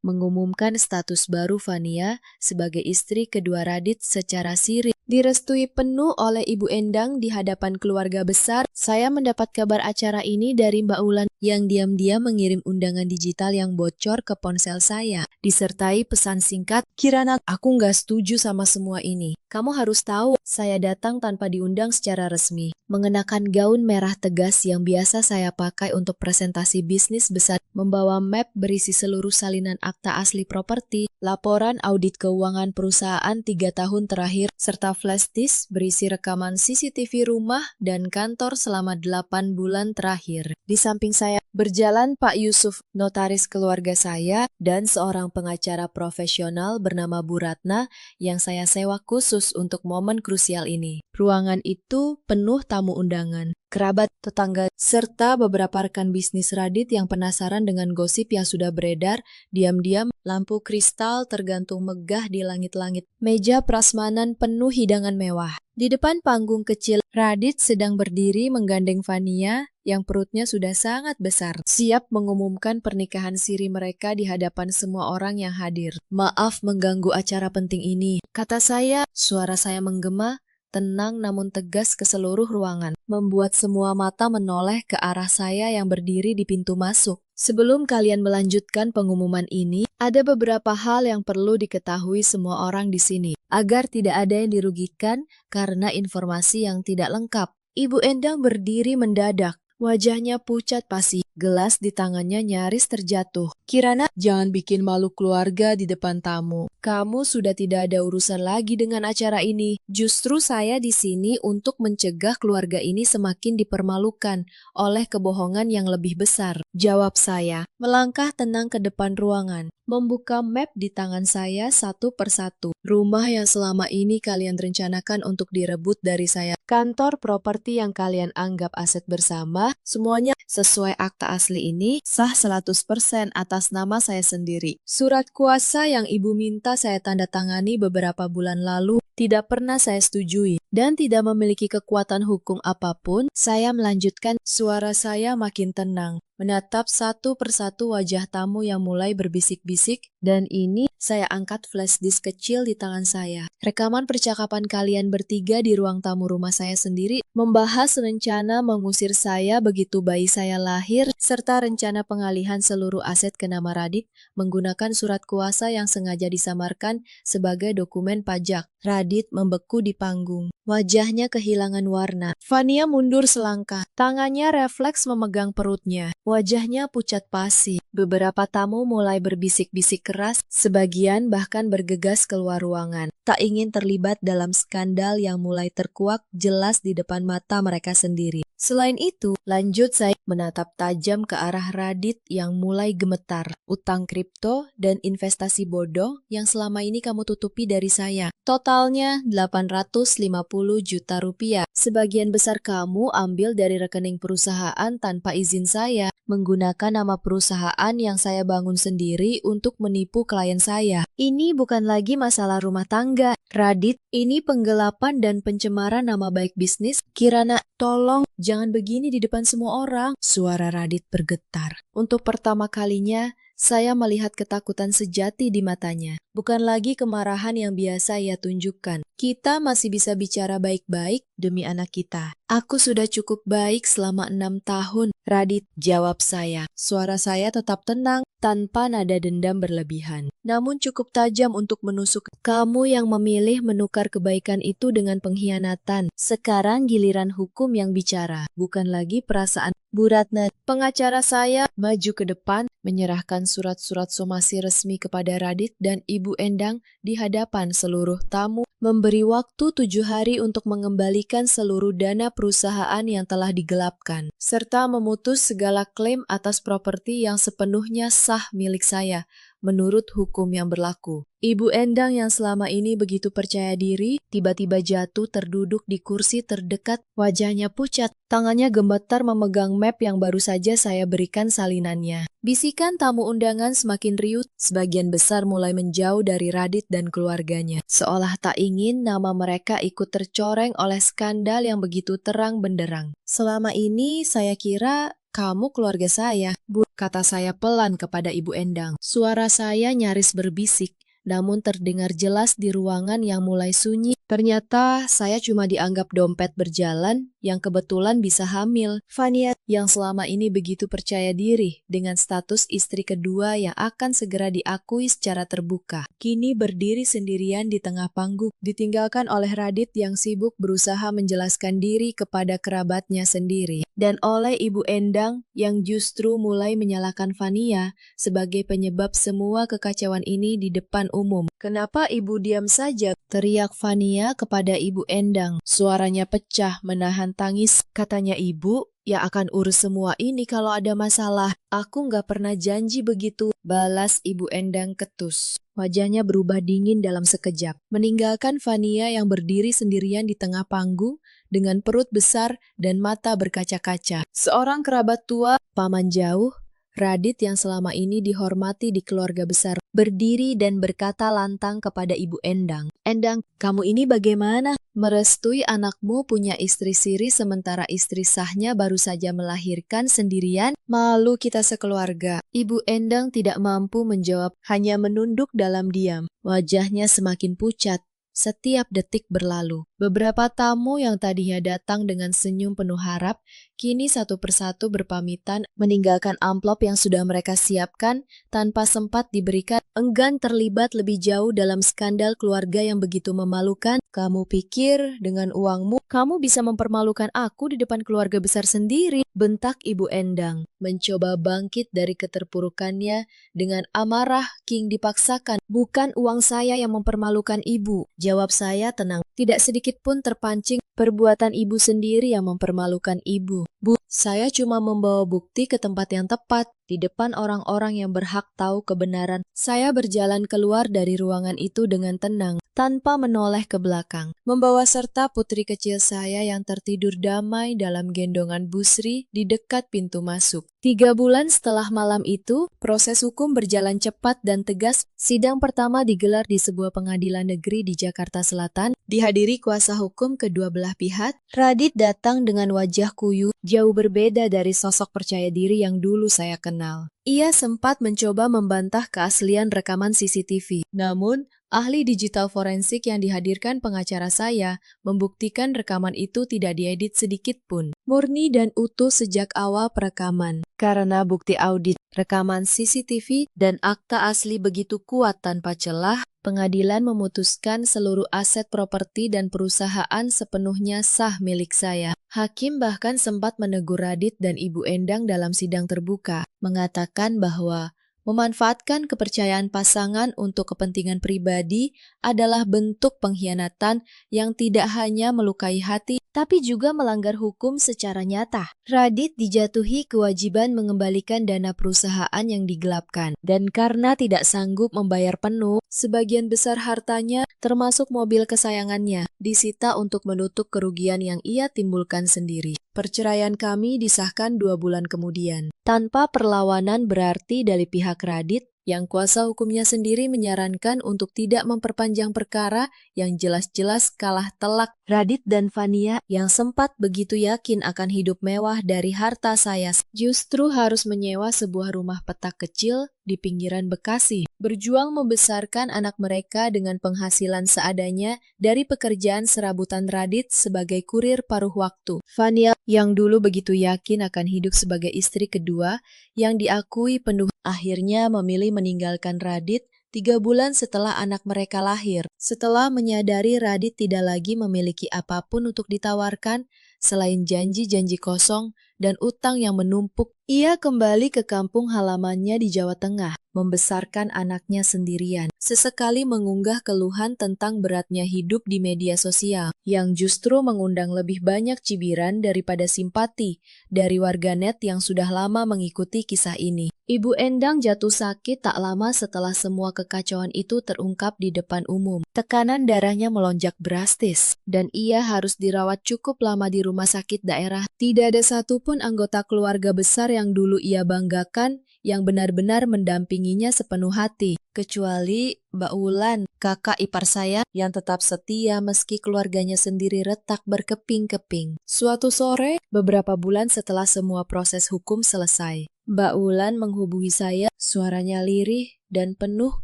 mengumumkan status baru Fania sebagai istri kedua Radit secara siri. Direstui penuh oleh Ibu Endang di hadapan keluarga besar, saya mendapat kabar acara ini dari Mbak Ulan yang diam-diam mengirim undangan digital yang bocor ke ponsel saya, disertai pesan singkat, "Kirana, aku nggak setuju sama semua ini. Kamu harus tahu, saya datang tanpa diundang secara resmi, mengenakan gaun merah tegas yang biasa saya pakai untuk presentasi bisnis besar, membawa map berisi seluruh salinan akta asli properti, laporan audit keuangan perusahaan 3 tahun terakhir, serta flash disk berisi rekaman CCTV rumah dan kantor selama 8 bulan terakhir. Di samping saya berjalan Pak Yusuf, notaris keluarga saya, dan seorang pengacara profesional bernama Bu Ratna yang saya sewa khusus untuk momen krusial ini. Ruangan itu penuh tamu undangan, kerabat, tetangga, serta beberapa rekan bisnis Radit yang penasaran dengan gosip yang sudah beredar. Diam-diam, lampu kristal tergantung megah di langit-langit. Meja prasmanan penuh hidangan mewah. Di depan panggung kecil, Radit sedang berdiri menggandeng Fania yang perutnya sudah sangat besar, siap mengumumkan pernikahan siri mereka di hadapan semua orang yang hadir. "Maaf mengganggu acara penting ini," kata saya. Suara saya menggema, tenang namun tegas ke seluruh ruangan, membuat semua mata menoleh ke arah saya yang berdiri di pintu masuk. "Sebelum kalian melanjutkan pengumuman ini, ada beberapa hal yang perlu diketahui semua orang di sini, agar tidak ada yang dirugikan karena informasi yang tidak lengkap." Ibu Endang berdiri mendadak. Wajahnya pucat pasi, gelas di tangannya nyaris terjatuh. "Kirana, jangan bikin malu keluarga di depan tamu. Kamu sudah tidak ada urusan lagi dengan acara ini. Justru saya di sini untuk mencegah keluarga ini semakin dipermalukan oleh kebohongan yang lebih besar," jawab saya, melangkah tenang ke depan ruangan, membuka map di tangan saya satu persatu. "Rumah yang selama ini kalian rencanakan untuk direbut dari saya, kantor properti yang kalian anggap aset bersama, semuanya sesuai akta asli ini sah 100% atas nama saya sendiri. Surat kuasa yang ibu minta saya tanda tangani beberapa bulan lalu tidak pernah saya setujui dan tidak memiliki kekuatan hukum apapun." Saya melanjutkan, suara saya makin tenang, menatap satu persatu wajah tamu yang mulai berbisik-bisik, dan ini saya angkat flash disk kecil di tangan saya. Rekaman percakapan kalian bertiga di ruang tamu rumah saya sendiri, membahas rencana mengusir saya begitu bayi saya lahir, serta rencana pengalihan seluruh aset ke nama Radit menggunakan surat kuasa yang sengaja disamarkan sebagai dokumen pajak. Radit membeku di panggung. Wajahnya kehilangan warna. Fania mundur selangkah. Tangannya refleks memegang perutnya. Wajahnya pucat pasi. Beberapa tamu mulai berbisik-bisik keras, sebagian bahkan bergegas keluar ruangan. Tak ingin terlibat dalam skandal yang mulai terkuak jelas di depan mata mereka sendiri. Selain itu, lanjut saya menatap tajam ke arah Radit yang mulai gemetar. "Utang kripto dan investasi bodong yang selama ini kamu tutupi dari saya. Totalnya 850 juta rupiah. Sebagian besar kamu ambil dari rekening perusahaan tanpa izin saya, menggunakan nama perusahaan yang saya bangun sendiri untuk menipu klien saya. Ini bukan lagi masalah rumah tangga, Radit. Ini penggelapan dan pencemaran nama baik bisnis. Kirana, tolong jangan begini di depan semua orang." Suara Radit bergetar. Untuk pertama kalinya, saya melihat ketakutan sejati di matanya. Bukan lagi kemarahan yang biasa ia tunjukkan. "Kita masih bisa bicara baik-baik demi anak kita." "Aku sudah cukup baik selama 6 tahun, Radit," jawab saya. Suara saya tetap tenang, tanpa nada dendam berlebihan. Namun cukup tajam untuk menusuk. "Kamu yang memilih menukar kebaikan itu dengan pengkhianatan. Sekarang giliran hukum yang bicara, bukan lagi perasaan." Bu Ratna, pengacara saya, maju ke depan, menyerahkan surat-surat somasi resmi kepada Radit dan Ibu Endang di hadapan seluruh tamu, memberi waktu 7 hari untuk mengembalikan seluruh dana perusahaan yang telah digelapkan, serta memutus segala klaim atas properti yang sepenuhnya sah milik saya, menurut hukum yang berlaku. Ibu Endang yang selama ini begitu percaya diri, tiba-tiba jatuh terduduk di kursi terdekat, wajahnya pucat, tangannya gemetar memegang map yang baru saja saya berikan salinannya. Bisikan tamu undangan semakin riuh, sebagian besar mulai menjauh dari Radit dan keluarganya. Seolah tak ingin nama mereka ikut tercoreng oleh skandal yang begitu terang benderang. Selama ini saya kira kamu keluarga saya, Bu, kata saya pelan kepada Ibu Endang. Suara saya nyaris berbisik, namun terdengar jelas di ruangan yang mulai sunyi. Ternyata saya cuma dianggap dompet berjalan yang kebetulan bisa hamil. Fania yang selama ini begitu percaya diri dengan status istri kedua yang akan segera diakui secara terbuka, kini berdiri sendirian di tengah panggung, ditinggalkan oleh Radit yang sibuk berusaha menjelaskan diri kepada kerabatnya sendiri, dan oleh Ibu Endang yang justru mulai menyalahkan Fania sebagai penyebab semua kekacauan ini di depan umum. Kenapa Ibu diam saja? Teriak Fania kepada Ibu Endang. Suaranya pecah menahan tangis. Katanya Ibu, ya akan urus semua ini kalau ada masalah. Aku nggak pernah janji begitu, balas Ibu Endang ketus. Wajahnya berubah dingin dalam sekejap, meninggalkan Fania yang berdiri sendirian di tengah panggung dengan perut besar dan mata berkaca-kaca. Seorang kerabat tua, paman jauh, Radit yang selama ini dihormati di keluarga besar, berdiri dan berkata lantang kepada Ibu Endang. Endang, kamu ini bagaimana? Merestui anakmu punya istri siri sementara istri sahnya baru saja melahirkan sendirian? Malu kita sekeluarga. Ibu Endang tidak mampu menjawab, hanya menunduk dalam diam. Wajahnya semakin pucat. Setiap detik berlalu. Beberapa tamu yang tadinya datang dengan senyum penuh harap, kini satu persatu berpamitan meninggalkan amplop yang sudah mereka siapkan tanpa sempat diberikan, enggan terlibat lebih jauh dalam skandal keluarga yang begitu memalukan. Kamu pikir dengan uangmu, kamu bisa mempermalukan aku di depan keluarga besar sendiri? Bentak Ibu Endang, mencoba bangkit dari keterpurukannya dengan amarah. King dipaksakan, bukan uang saya yang mempermalukan ibu. Jawab saya tenang, tidak sedikit pun terpancing. Perbuatan ibu sendiri yang mempermalukan ibu. Bu, saya cuma membawa bukti ke tempat yang tepat, di depan orang-orang yang berhak tahu kebenaran. Saya berjalan keluar dari ruangan itu dengan tenang, tanpa menoleh ke belakang, membawa serta putri kecil saya yang tertidur damai dalam gendongan Busri di dekat pintu masuk. 3 bulan setelah malam itu, proses hukum berjalan cepat dan tegas. Sidang pertama digelar di sebuah pengadilan negeri di Jakarta Selatan, dihadiri kuasa hukum kedua belah pihak. Radit datang dengan wajah kuyu, jauh berbeda dari sosok percaya diri yang dulu saya kenal. Ia sempat mencoba membantah keaslian rekaman CCTV. Namun, ahli digital forensik yang dihadirkan pengacara saya membuktikan rekaman itu tidak diedit sedikit pun. Murni dan utuh sejak awal perekaman. Karena bukti audit, rekaman CCTV, dan akta asli begitu kuat tanpa celah, pengadilan memutuskan seluruh aset properti dan perusahaan sepenuhnya sah milik saya. Hakim bahkan sempat menegur Radit dan Ibu Endang dalam sidang terbuka, mengatakan bahwa memanfaatkan kepercayaan pasangan untuk kepentingan pribadi adalah bentuk pengkhianatan yang tidak hanya melukai hati, tapi juga melanggar hukum secara nyata. Radit dijatuhi kewajiban mengembalikan dana perusahaan yang digelapkan, dan karena tidak sanggup membayar penuh, sebagian besar hartanya, termasuk mobil kesayangannya, disita untuk menutup kerugian yang ia timbulkan sendiri. Perceraian kami disahkan 2 bulan kemudian. Tanpa perlawanan berarti dari pihak Radit, yang kuasa hukumnya sendiri menyarankan untuk tidak memperpanjang perkara yang jelas-jelas kalah telak. Radit dan Fania yang sempat begitu yakin akan hidup mewah dari harta saya, justru harus menyewa sebuah rumah petak kecil di pinggiran Bekasi. Berjuang membesarkan anak mereka dengan penghasilan seadanya dari pekerjaan serabutan Radit sebagai kurir paruh waktu. Fania yang dulu begitu yakin akan hidup sebagai istri kedua yang diakui penuh, akhirnya memilih meninggalkan Radit 3 bulan setelah anak mereka lahir. Setelah menyadari Radit tidak lagi memiliki apapun untuk ditawarkan, Selain janji-janji kosong dan utang yang menumpuk, ia kembali ke kampung halamannya di Jawa Tengah, membesarkan anaknya sendirian. Sesekali mengunggah keluhan tentang beratnya hidup di media sosial, yang justru mengundang lebih banyak cibiran daripada simpati dari warganet yang sudah lama mengikuti kisah ini. Ibu Endang jatuh sakit tak lama setelah semua kekacauan itu terungkap di depan umum. Tekanan darahnya melonjak drastis, dan ia harus dirawat cukup lama di rumah sakit daerah. Tidak ada satupun anggota keluarga besar yang dulu ia banggakan yang benar-benar mendampinginya sepenuh hati, kecuali Mbak Wulan, kakak ipar saya yang tetap setia meski keluarganya sendiri retak berkeping-keping. Suatu sore, beberapa bulan setelah semua proses hukum selesai, Mbak Wulan menghubungi saya, suaranya lirih dan penuh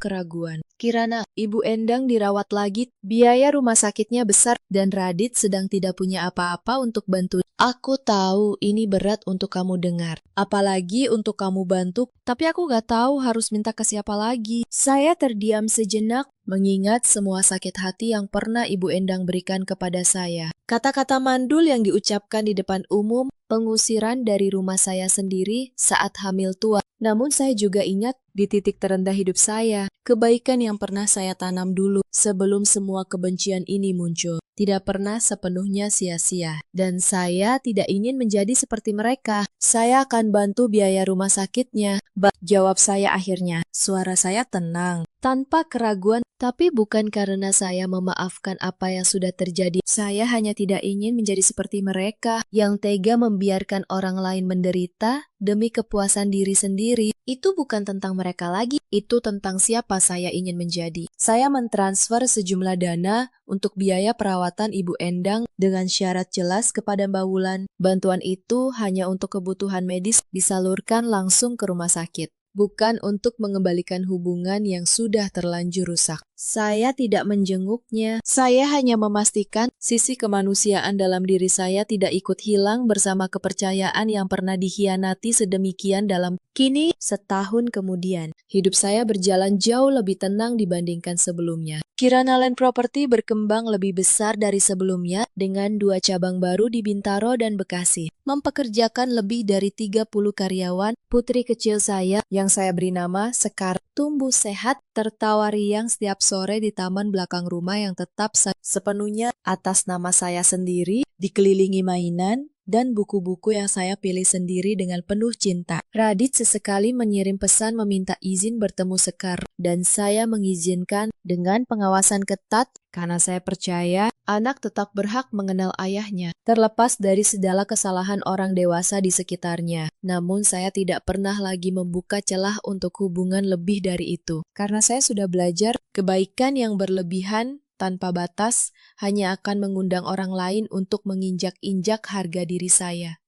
keraguan. Kirana, Ibu Endang dirawat lagi, biaya rumah sakitnya besar, dan Radit sedang tidak punya apa-apa untuk bantu. Aku tahu ini berat untuk kamu dengar, apalagi untuk kamu bantu, tapi aku gak tahu harus minta ke siapa lagi. Saya terdiam sejenak, mengingat semua sakit hati yang pernah Ibu Endang berikan kepada saya. Kata-kata mandul yang diucapkan di depan umum, pengusiran dari rumah saya sendiri saat hamil tua. Namun saya juga ingat di titik terendah hidup saya, kebaikan yang pernah saya tanam dulu sebelum semua kebencian ini muncul. Tidak pernah sepenuhnya sia-sia. Dan saya tidak ingin menjadi seperti mereka. Saya akan bantu biaya rumah sakitnya. Jawab saya akhirnya. Suara saya tenang, tanpa keraguan, tapi bukan karena saya memaafkan apa yang sudah terjadi. Saya hanya tidak ingin menjadi seperti mereka yang tega membiarkan orang lain menderita demi kepuasan diri sendiri. Itu bukan tentang mereka lagi, itu tentang siapa saya ingin menjadi. Saya mentransfer sejumlah dana untuk biaya perawatan Ibu Endang dengan syarat jelas kepada Mbak Wulan. Bantuan itu hanya untuk kebutuhan medis disalurkan langsung ke rumah sakit, bukan untuk mengembalikan hubungan yang sudah terlanjur rusak. Saya tidak menjenguknya, saya hanya memastikan sisi kemanusiaan dalam diri saya tidak ikut hilang bersama kepercayaan yang pernah dikhianati sedemikian dalam. Kini, setahun kemudian, hidup saya berjalan jauh lebih tenang dibandingkan sebelumnya. Kirana Land Property berkembang lebih besar dari sebelumnya dengan 2 cabang baru di Bintaro dan Bekasi, mempekerjakan lebih dari 30 karyawan. Putri kecil saya yang saya beri nama Sekar tumbuh sehat, tertawa riang setiap sore di taman belakang rumah yang tetap sepenuhnya atas nama saya sendiri, dikelilingi mainan dan buku-buku yang saya pilih sendiri dengan penuh cinta. Radit sesekali mengirim pesan meminta izin bertemu Sekar, dan saya mengizinkan dengan pengawasan ketat karena saya percaya anak tetap berhak mengenal ayahnya, terlepas dari segala kesalahan orang dewasa di sekitarnya. Namun saya tidak pernah lagi membuka celah untuk hubungan lebih dari itu, karena saya sudah belajar kebaikan yang berlebihan tanpa batas hanya akan mengundang orang lain untuk menginjak-injak harga diri saya.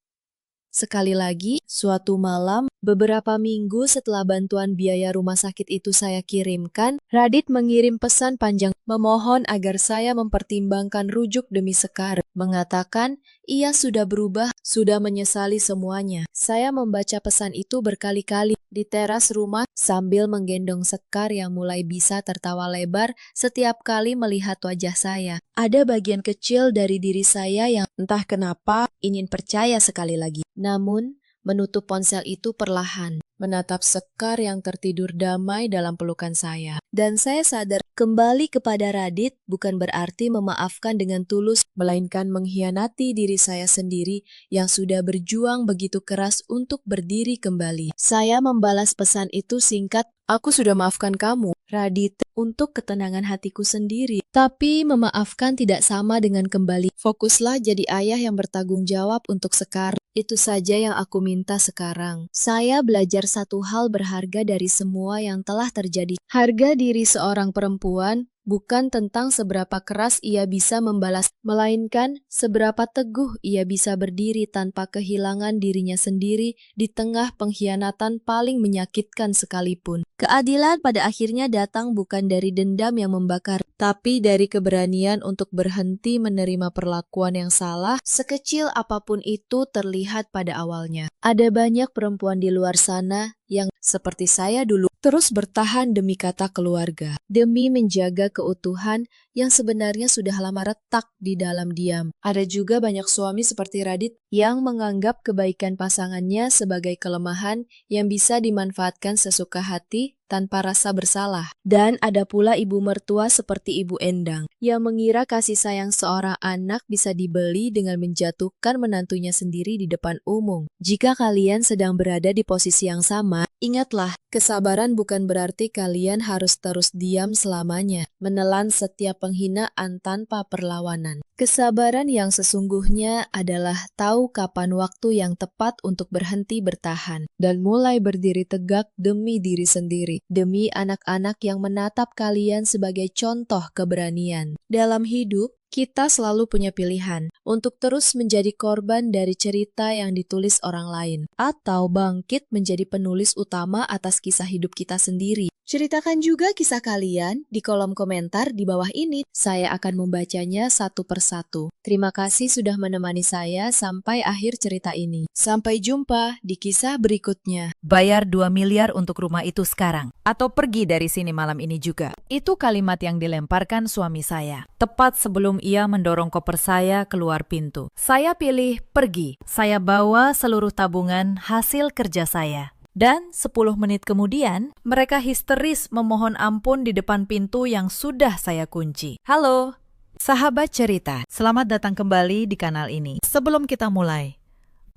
Sekali lagi, suatu malam, beberapa minggu setelah bantuan biaya rumah sakit itu saya kirimkan, Radit mengirim pesan panjang memohon agar saya mempertimbangkan rujuk demi Sekar, mengatakan ia sudah berubah, sudah menyesali semuanya. Saya membaca pesan itu berkali-kali di teras rumah sambil menggendong Sekar yang mulai bisa tertawa lebar setiap kali melihat wajah saya. Ada bagian kecil dari diri saya yang entah kenapa ingin percaya sekali lagi. Namun, menutup ponsel itu perlahan, menatap Sekar yang tertidur damai dalam pelukan saya. Dan saya sadar kembali kepada Radit bukan berarti memaafkan dengan tulus, melainkan mengkhianati diri saya sendiri yang sudah berjuang begitu keras untuk berdiri kembali. Saya membalas pesan itu singkat, aku sudah maafkan kamu, Radit, untuk ketenangan hatiku sendiri. Tapi memaafkan tidak sama dengan kembali. Fokuslah jadi ayah yang bertanggung jawab untuk Sekar. Itu saja yang aku minta sekarang. Saya belajar satu hal berharga dari semua yang telah terjadi. Harga diri seorang perempuan bukan tentang seberapa keras ia bisa membalas, melainkan seberapa teguh ia bisa berdiri tanpa kehilangan dirinya sendiri di tengah pengkhianatan paling menyakitkan sekalipun. Keadilan pada akhirnya datang bukan dari dendam yang membakar, tapi dari keberanian untuk berhenti menerima perlakuan yang salah, sekecil apapun itu terlihat pada awalnya. Ada banyak perempuan di luar sana yang seperti saya dulu, terus bertahan demi kata keluarga, demi menjaga keutuhan yang sebenarnya sudah lama retak di dalam diam. Ada juga banyak suami seperti Radit yang menganggap kebaikan pasangannya sebagai kelemahan yang bisa dimanfaatkan sesuka hati tanpa rasa bersalah. Dan ada pula ibu mertua seperti Ibu Endang yang mengira kasih sayang seorang anak bisa dibeli dengan menjatuhkan menantunya sendiri di depan umum. Jika kalian sedang berada di posisi yang sama, ingatlah, kesabaran bukan berarti kalian harus terus diam selamanya, menelan setiap penghinaan tanpa perlawanan. Kesabaran yang sesungguhnya adalah tahu kapan waktu yang tepat untuk berhenti bertahan dan mulai berdiri tegak demi diri sendiri, demi anak-anak yang menatap kalian sebagai contoh keberanian. Dalam hidup, kita selalu punya pilihan untuk terus menjadi korban dari cerita yang ditulis orang lain, atau bangkit menjadi penulis utama atas kisah hidup kita sendiri. Ceritakan juga kisah kalian di kolom komentar di bawah ini. Saya akan membacanya satu persatu. Terima kasih sudah menemani saya sampai akhir cerita ini. Sampai jumpa di kisah berikutnya. Bayar 2 miliar untuk rumah itu sekarang, atau pergi dari sini malam ini juga. Itu kalimat yang dilemparkan suami saya, tepat sebelum ia mendorong koper saya keluar pintu. Saya pilih pergi. Saya bawa seluruh tabungan hasil kerja saya. Dan 10 menit kemudian, mereka histeris memohon ampun di depan pintu yang sudah saya kunci. Halo, sahabat cerita, selamat datang kembali di kanal ini. Sebelum kita mulai,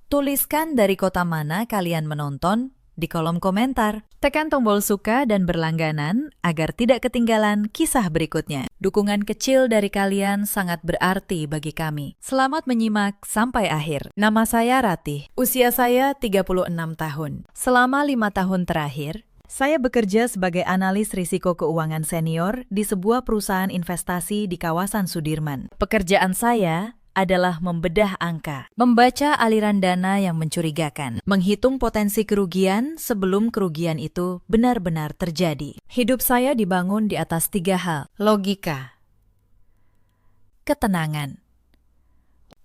tuliskan dari kota mana kalian menonton di kolom komentar. Tekan tombol suka dan berlangganan agar tidak ketinggalan kisah berikutnya. Dukungan kecil dari kalian sangat berarti bagi kami. Selamat menyimak sampai akhir. Nama saya Ratih. Usia saya 36 tahun. Selama 5 tahun terakhir, saya bekerja sebagai analis risiko keuangan senior di sebuah perusahaan investasi di kawasan Sudirman. Pekerjaan saya adalah membedah angka, membaca aliran dana yang mencurigakan, menghitung potensi kerugian sebelum kerugian itu benar-benar terjadi. Hidup saya dibangun di atas 3 hal: logika, ketenangan,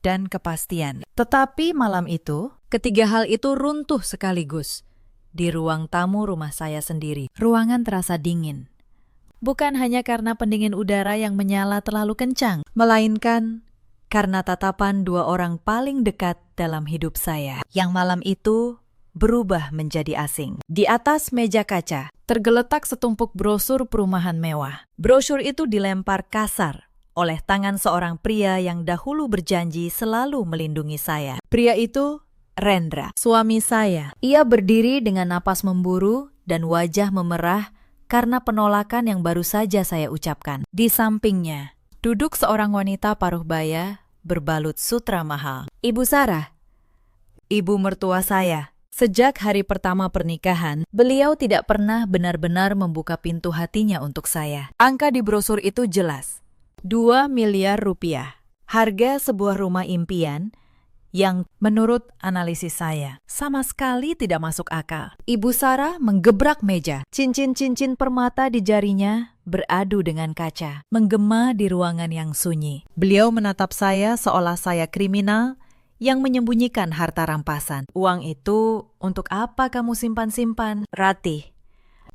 dan kepastian. Tetapi malam itu, ketiga hal itu runtuh sekaligus di ruang tamu rumah saya sendiri. Ruangan terasa dingin. Bukan hanya karena pendingin udara yang menyala terlalu kencang, melainkan karena tatapan 2 orang paling dekat dalam hidup saya, yang malam itu berubah menjadi asing. Di atas meja kaca, tergeletak setumpuk brosur perumahan mewah. Brosur itu dilempar kasar oleh tangan seorang pria yang dahulu berjanji selalu melindungi saya. Pria itu Rendra, suami saya. Ia berdiri dengan napas memburu dan wajah memerah karena penolakan yang baru saja saya ucapkan. Di sampingnya duduk seorang wanita paruh baya berbalut sutra mahal. Ibu Sarah, ibu mertua saya. Sejak hari pertama pernikahan, beliau tidak pernah benar-benar membuka pintu hatinya untuk saya. Angka di brosur itu jelas. 2 miliar rupiah. Harga sebuah rumah impian yang menurut analisis saya sama sekali tidak masuk akal. Ibu Sarah menggebrak meja. Cincin-cincin permata di jarinya beradu dengan kaca, menggema di ruangan yang sunyi. Beliau menatap saya seolah saya kriminal yang menyembunyikan harta rampasan. Uang itu untuk apa kamu simpan-simpan? Ratih,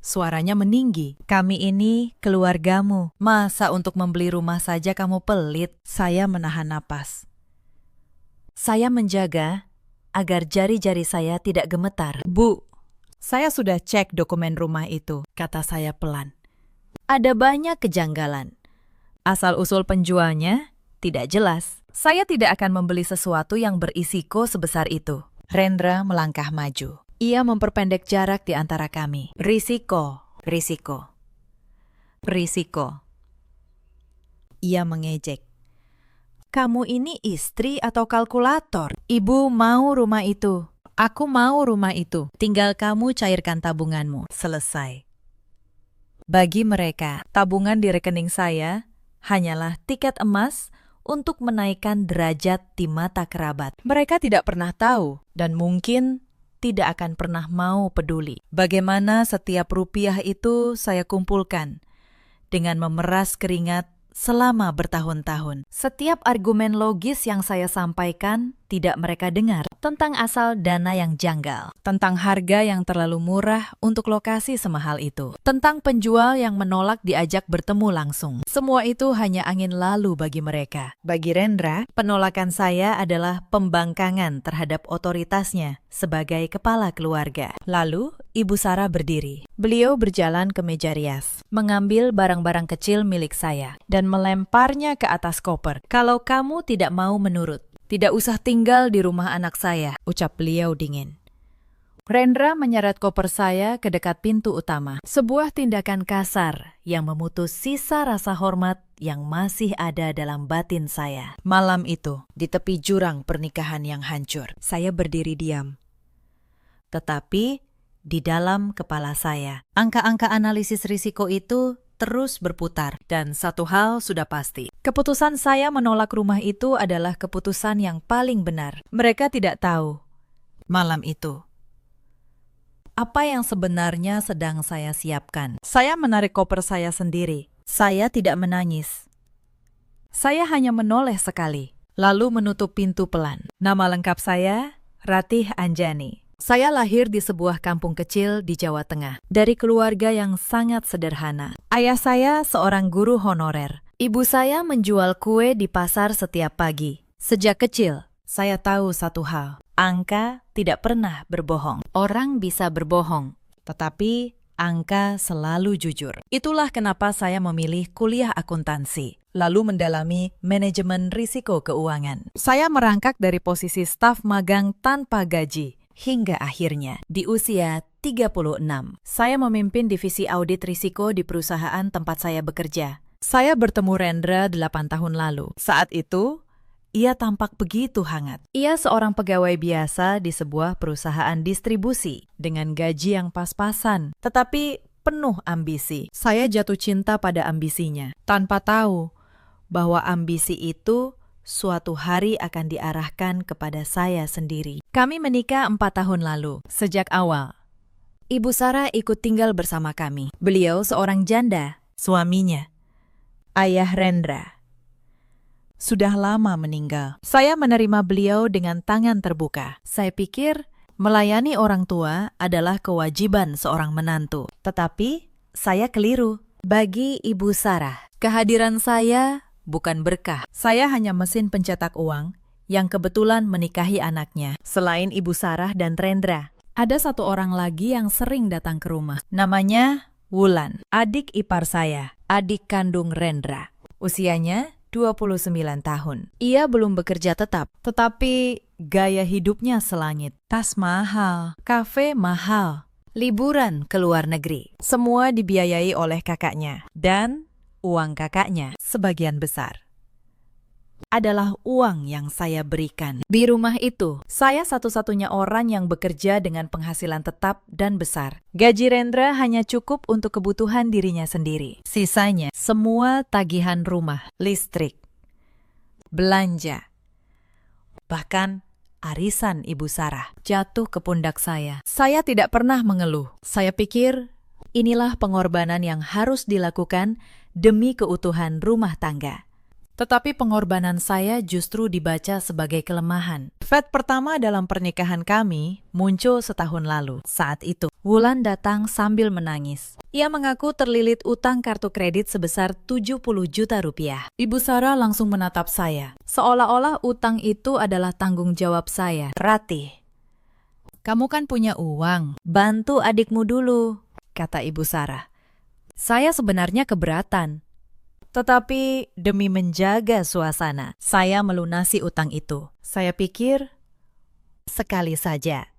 suaranya meninggi. Kami ini keluargamu. Masa untuk membeli rumah saja kamu pelit? Saya menahan napas. Saya menjaga agar jari-jari saya tidak gemetar. Bu, saya sudah cek dokumen rumah itu, kata saya pelan. Ada banyak kejanggalan. Asal-usul penjualnya tidak jelas. Saya tidak akan membeli sesuatu yang berisiko sebesar itu. Rendra melangkah maju. Ia memperpendek jarak di antara kami. Risiko. Ia mengejek. Kamu ini istri atau kalkulator? Ibu mau rumah itu. Aku mau rumah itu. Tinggal kamu cairkan tabunganmu. Selesai. Bagi mereka, tabungan di rekening saya hanyalah tiket emas untuk menaikkan derajat di mata kerabat. Mereka tidak pernah tahu dan mungkin tidak akan pernah mau peduli bagaimana setiap rupiah itu saya kumpulkan dengan memeras keringat selama bertahun-tahun. Setiap argumen logis yang saya sampaikan tidak mereka dengar. tentang asal dana yang janggal, tentang harga yang terlalu murah untuk lokasi semahal itu, tentang penjual yang menolak diajak bertemu langsung. Semua itu hanya angin lalu bagi mereka. Bagi Rendra, penolakan saya adalah pembangkangan terhadap otoritasnya sebagai kepala keluarga. Lalu, Ibu Sarah berdiri. Beliau berjalan ke meja rias, mengambil barang-barang kecil milik saya, dan melemparnya ke atas koper. Kalau kamu tidak mau menurut, tidak usah tinggal di rumah anak saya, ucap beliau dingin. Rendra menyeret koper saya ke dekat pintu utama. Sebuah tindakan kasar yang memutus sisa rasa hormat yang masih ada dalam batin saya. Malam itu, di tepi jurang pernikahan yang hancur, saya berdiri diam. Tetapi di dalam kepala saya, angka-angka analisis risiko itu terus berputar, dan satu hal sudah pasti. Keputusan saya menolak rumah itu adalah keputusan yang paling benar. Mereka tidak tahu, malam itu, apa yang sebenarnya sedang saya siapkan. Saya menarik koper saya sendiri. Saya tidak menangis. Saya hanya menoleh sekali, lalu menutup pintu pelan. Nama lengkap saya, Ratih Anjani. Saya lahir di sebuah kampung kecil di Jawa Tengah, dari keluarga yang sangat sederhana. Ayah saya seorang guru honorer. Ibu saya menjual kue di pasar setiap pagi. Sejak kecil, saya tahu satu hal. Angka tidak pernah berbohong. Orang bisa berbohong, tetapi angka selalu jujur. Itulah kenapa saya memilih kuliah akuntansi, lalu mendalami manajemen risiko keuangan. Saya merangkak dari posisi staf magang tanpa gaji, hingga akhirnya, di usia 36, saya memimpin divisi audit risiko di perusahaan tempat saya bekerja. Saya bertemu Rendra 8 tahun lalu. Saat itu, ia tampak begitu hangat. Ia seorang pegawai biasa di sebuah perusahaan distribusi dengan gaji yang pas-pasan, tetapi penuh ambisi. Saya jatuh cinta pada ambisinya, tanpa tahu bahwa ambisi itu suatu hari akan diarahkan kepada saya sendiri. Kami menikah 4 tahun lalu. Sejak awal, Ibu Sarah ikut tinggal bersama kami. Beliau seorang janda, suaminya, Ayah Rendra, sudah lama meninggal. Saya menerima beliau dengan tangan terbuka. Saya pikir melayani orang tua adalah kewajiban seorang menantu. Tetapi saya keliru. Bagi Ibu Sarah, kehadiran saya bukan berkah. Saya hanya mesin pencetak uang yang kebetulan menikahi anaknya. Selain Ibu Sarah dan Rendra, ada satu orang lagi yang sering datang ke rumah. Namanya Wulan, adik ipar saya, adik kandung Rendra. Usianya 29 tahun. Ia belum bekerja tetap, tetapi gaya hidupnya selangit. Tas mahal, kafe mahal, liburan ke luar negeri. Semua dibiayai oleh kakaknya, dan uang kakaknya sebagian besar adalah uang yang saya berikan. Di rumah itu, saya satu-satunya orang yang bekerja dengan penghasilan tetap dan besar. Gaji Rendra hanya cukup untuk kebutuhan dirinya sendiri. Sisanya, semua tagihan rumah, listrik, belanja, bahkan arisan Ibu Sarah jatuh ke pundak saya. Saya tidak pernah mengeluh. Saya pikir inilah pengorbanan yang harus dilakukan demi keutuhan rumah tangga. Tetapi pengorbanan saya justru dibaca sebagai kelemahan. Fat pertama dalam pernikahan kami muncul setahun lalu. Saat itu, Wulan datang sambil menangis. Ia mengaku terlilit utang kartu kredit sebesar 70 juta rupiah. Ibu Sarah langsung menatap saya, seolah-olah utang itu adalah tanggung jawab saya. Ratih, kamu kan punya uang, bantu adikmu dulu, kata Ibu Sarah. Saya sebenarnya keberatan. Tetapi demi menjaga suasana, saya melunasi utang itu. Saya pikir, sekali saja.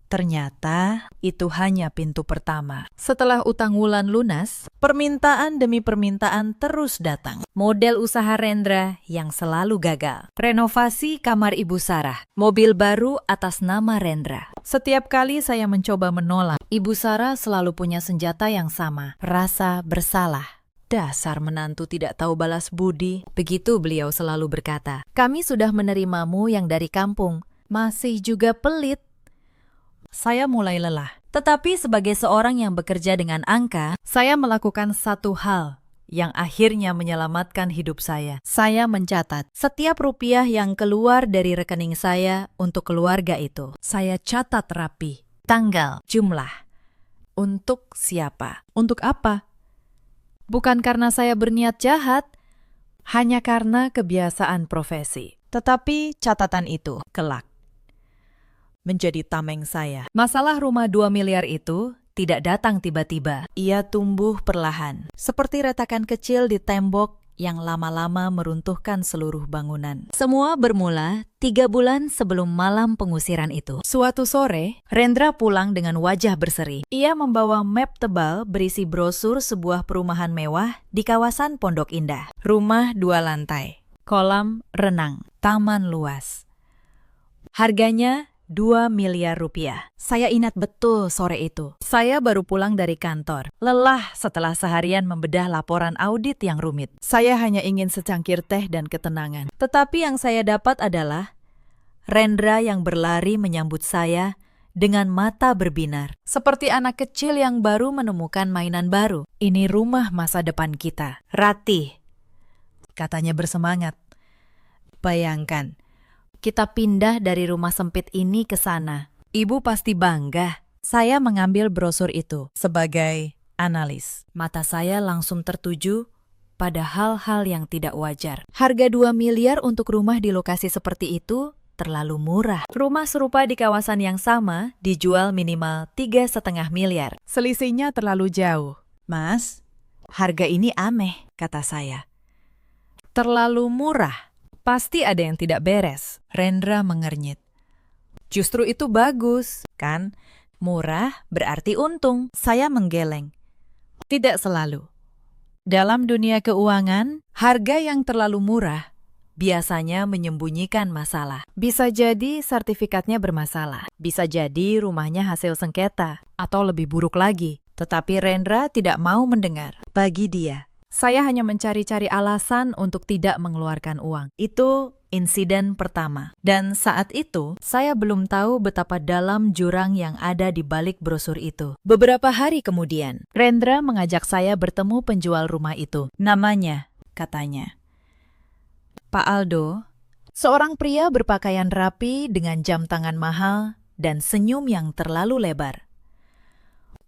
Ternyata itu hanya pintu pertama. Setelah utang Wulan lunas, permintaan demi permintaan terus datang. Model usaha Rendra yang selalu gagal. Renovasi kamar Ibu Sarah. Mobil baru atas nama Rendra. Setiap kali saya mencoba menolak, Ibu Sarah selalu punya senjata yang sama. Rasa bersalah. Dasar menantu tidak tahu balas budi. Begitu beliau selalu berkata. Kami sudah menerimamu yang dari kampung. Masih juga pelit. Saya mulai lelah. Tetapi sebagai seorang yang bekerja dengan angka, saya melakukan satu hal yang akhirnya menyelamatkan hidup saya. Saya mencatat setiap rupiah yang keluar dari rekening saya untuk keluarga itu. Saya catat rapi. Tanggal, jumlah. Untuk siapa? Untuk apa? Bukan karena saya berniat jahat, hanya karena kebiasaan profesi. Tetapi catatan itu kelak menjadi tameng saya. Masalah rumah 2 miliar itu tidak datang tiba-tiba. Ia tumbuh perlahan, seperti retakan kecil di tembok yang lama-lama meruntuhkan seluruh bangunan. Semua bermula 3 bulan sebelum malam pengusiran itu. Suatu sore, Rendra pulang dengan wajah berseri. Ia membawa map tebal berisi brosur sebuah perumahan mewah di kawasan Pondok Indah. Rumah 2 lantai, kolam renang, taman luas. Harganya 2 miliar rupiah. Saya ingat betul sore itu. Saya baru pulang dari kantor. Lelah setelah seharian membedah laporan audit yang rumit. Saya hanya ingin secangkir teh dan ketenangan. Tetapi yang saya dapat adalah Rendra yang berlari menyambut saya dengan mata berbinar. Seperti anak kecil yang baru menemukan mainan baru. Ini rumah masa depan kita. Ratih, katanya bersemangat. Bayangkan, kita pindah dari rumah sempit ini ke sana. Ibu pasti bangga. Saya mengambil brosur itu sebagai analis. Mata saya langsung tertuju pada hal-hal yang tidak wajar. Harga 2 miliar untuk rumah di lokasi seperti itu terlalu murah. Rumah serupa di kawasan yang sama dijual minimal 3,5 miliar. Selisihnya terlalu jauh. Mas, harga ini aneh, kata saya. Terlalu murah. Pasti ada yang tidak beres. Rendra mengernyit. Justru itu bagus, kan? Murah berarti untung. Saya menggeleng. Tidak selalu. Dalam dunia keuangan, harga yang terlalu murah biasanya menyembunyikan masalah. Bisa jadi sertifikatnya bermasalah. Bisa jadi rumahnya hasil sengketa. Atau lebih buruk lagi. Tetapi Rendra tidak mau mendengar. Bagi dia, saya hanya mencari-cari alasan untuk tidak mengeluarkan uang. Itu insiden pertama. Dan saat itu, saya belum tahu betapa dalam jurang yang ada di balik brosur itu. Beberapa hari kemudian, Rendra mengajak saya bertemu penjual rumah itu. Namanya, katanya, Pak Aldo, seorang pria berpakaian rapi dengan jam tangan mahal dan senyum yang terlalu lebar.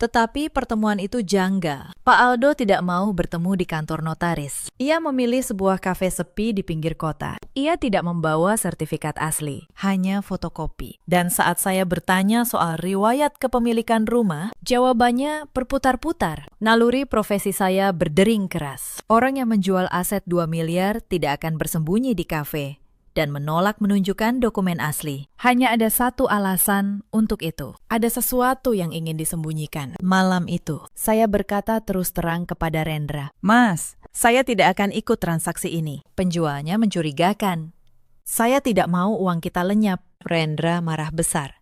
Tetapi pertemuan itu janggal. Pak Aldo tidak mau bertemu di kantor notaris. Ia memilih sebuah kafe sepi di pinggir kota. Ia tidak membawa sertifikat asli, hanya fotokopi. Dan saat saya bertanya soal riwayat kepemilikan rumah, jawabannya berputar-putar. Naluri profesi saya berdering keras. Orang yang menjual aset 2 miliar tidak akan bersembunyi di kafe dan menolak menunjukkan dokumen asli. Hanya ada satu alasan untuk itu. Ada sesuatu yang ingin disembunyikan. Malam itu, saya berkata terus terang kepada Rendra, Mas, saya tidak akan ikut transaksi ini. Penjualnya mencurigakan. Saya tidak mau uang kita lenyap. Rendra marah besar.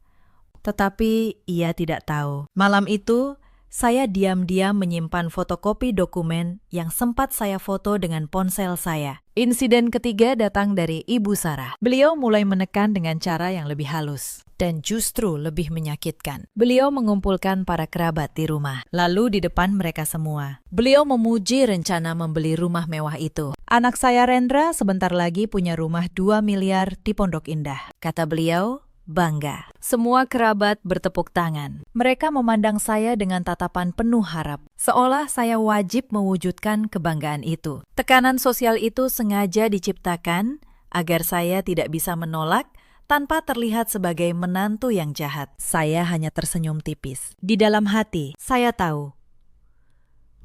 Tetapi ia tidak tahu. Malam itu, saya diam-diam menyimpan fotokopi dokumen yang sempat saya foto dengan ponsel saya. Insiden ketiga datang dari Ibu Sarah. Beliau mulai menekan dengan cara yang lebih halus dan justru lebih menyakitkan. Beliau mengumpulkan para kerabat di rumah, lalu di depan mereka semua. Beliau memuji rencana membeli rumah mewah itu. Anak saya Rendra sebentar lagi punya rumah 2 miliar di Pondok Indah, kata beliau. Bangga. Semua kerabat bertepuk tangan. Mereka memandang saya dengan tatapan penuh harap, seolah saya wajib mewujudkan kebanggaan itu. Tekanan sosial itu sengaja diciptakan agar saya tidak bisa menolak tanpa terlihat sebagai menantu yang jahat. Saya hanya tersenyum tipis. Di dalam hati, saya tahu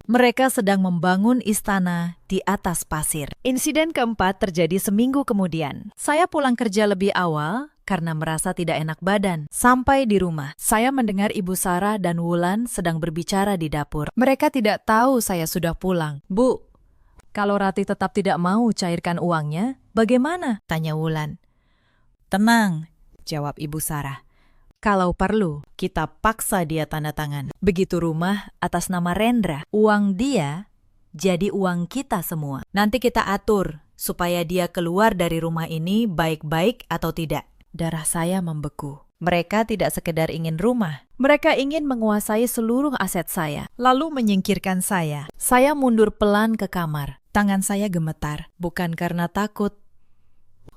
mereka sedang membangun istana di atas pasir. Insiden keempat terjadi seminggu kemudian. Saya pulang kerja lebih awal karena merasa tidak enak badan. Sampai di rumah, saya mendengar Ibu Sarah dan Wulan sedang berbicara di dapur. Mereka tidak tahu saya sudah pulang. Bu, kalau Rati tetap tidak mau cairkan uangnya, bagaimana? Tanya Wulan. Tenang, jawab Ibu Sarah. Kalau perlu, kita paksa dia tanda tangan. Begitu rumah atas nama Rendra, uang dia jadi uang kita semua. Nanti kita atur supaya dia keluar dari rumah ini baik-baik atau tidak. Darah saya membeku. Mereka tidak sekedar ingin rumah. Mereka ingin menguasai seluruh aset saya, lalu menyingkirkan saya. Saya mundur pelan ke kamar. Tangan saya gemetar, bukan karena takut,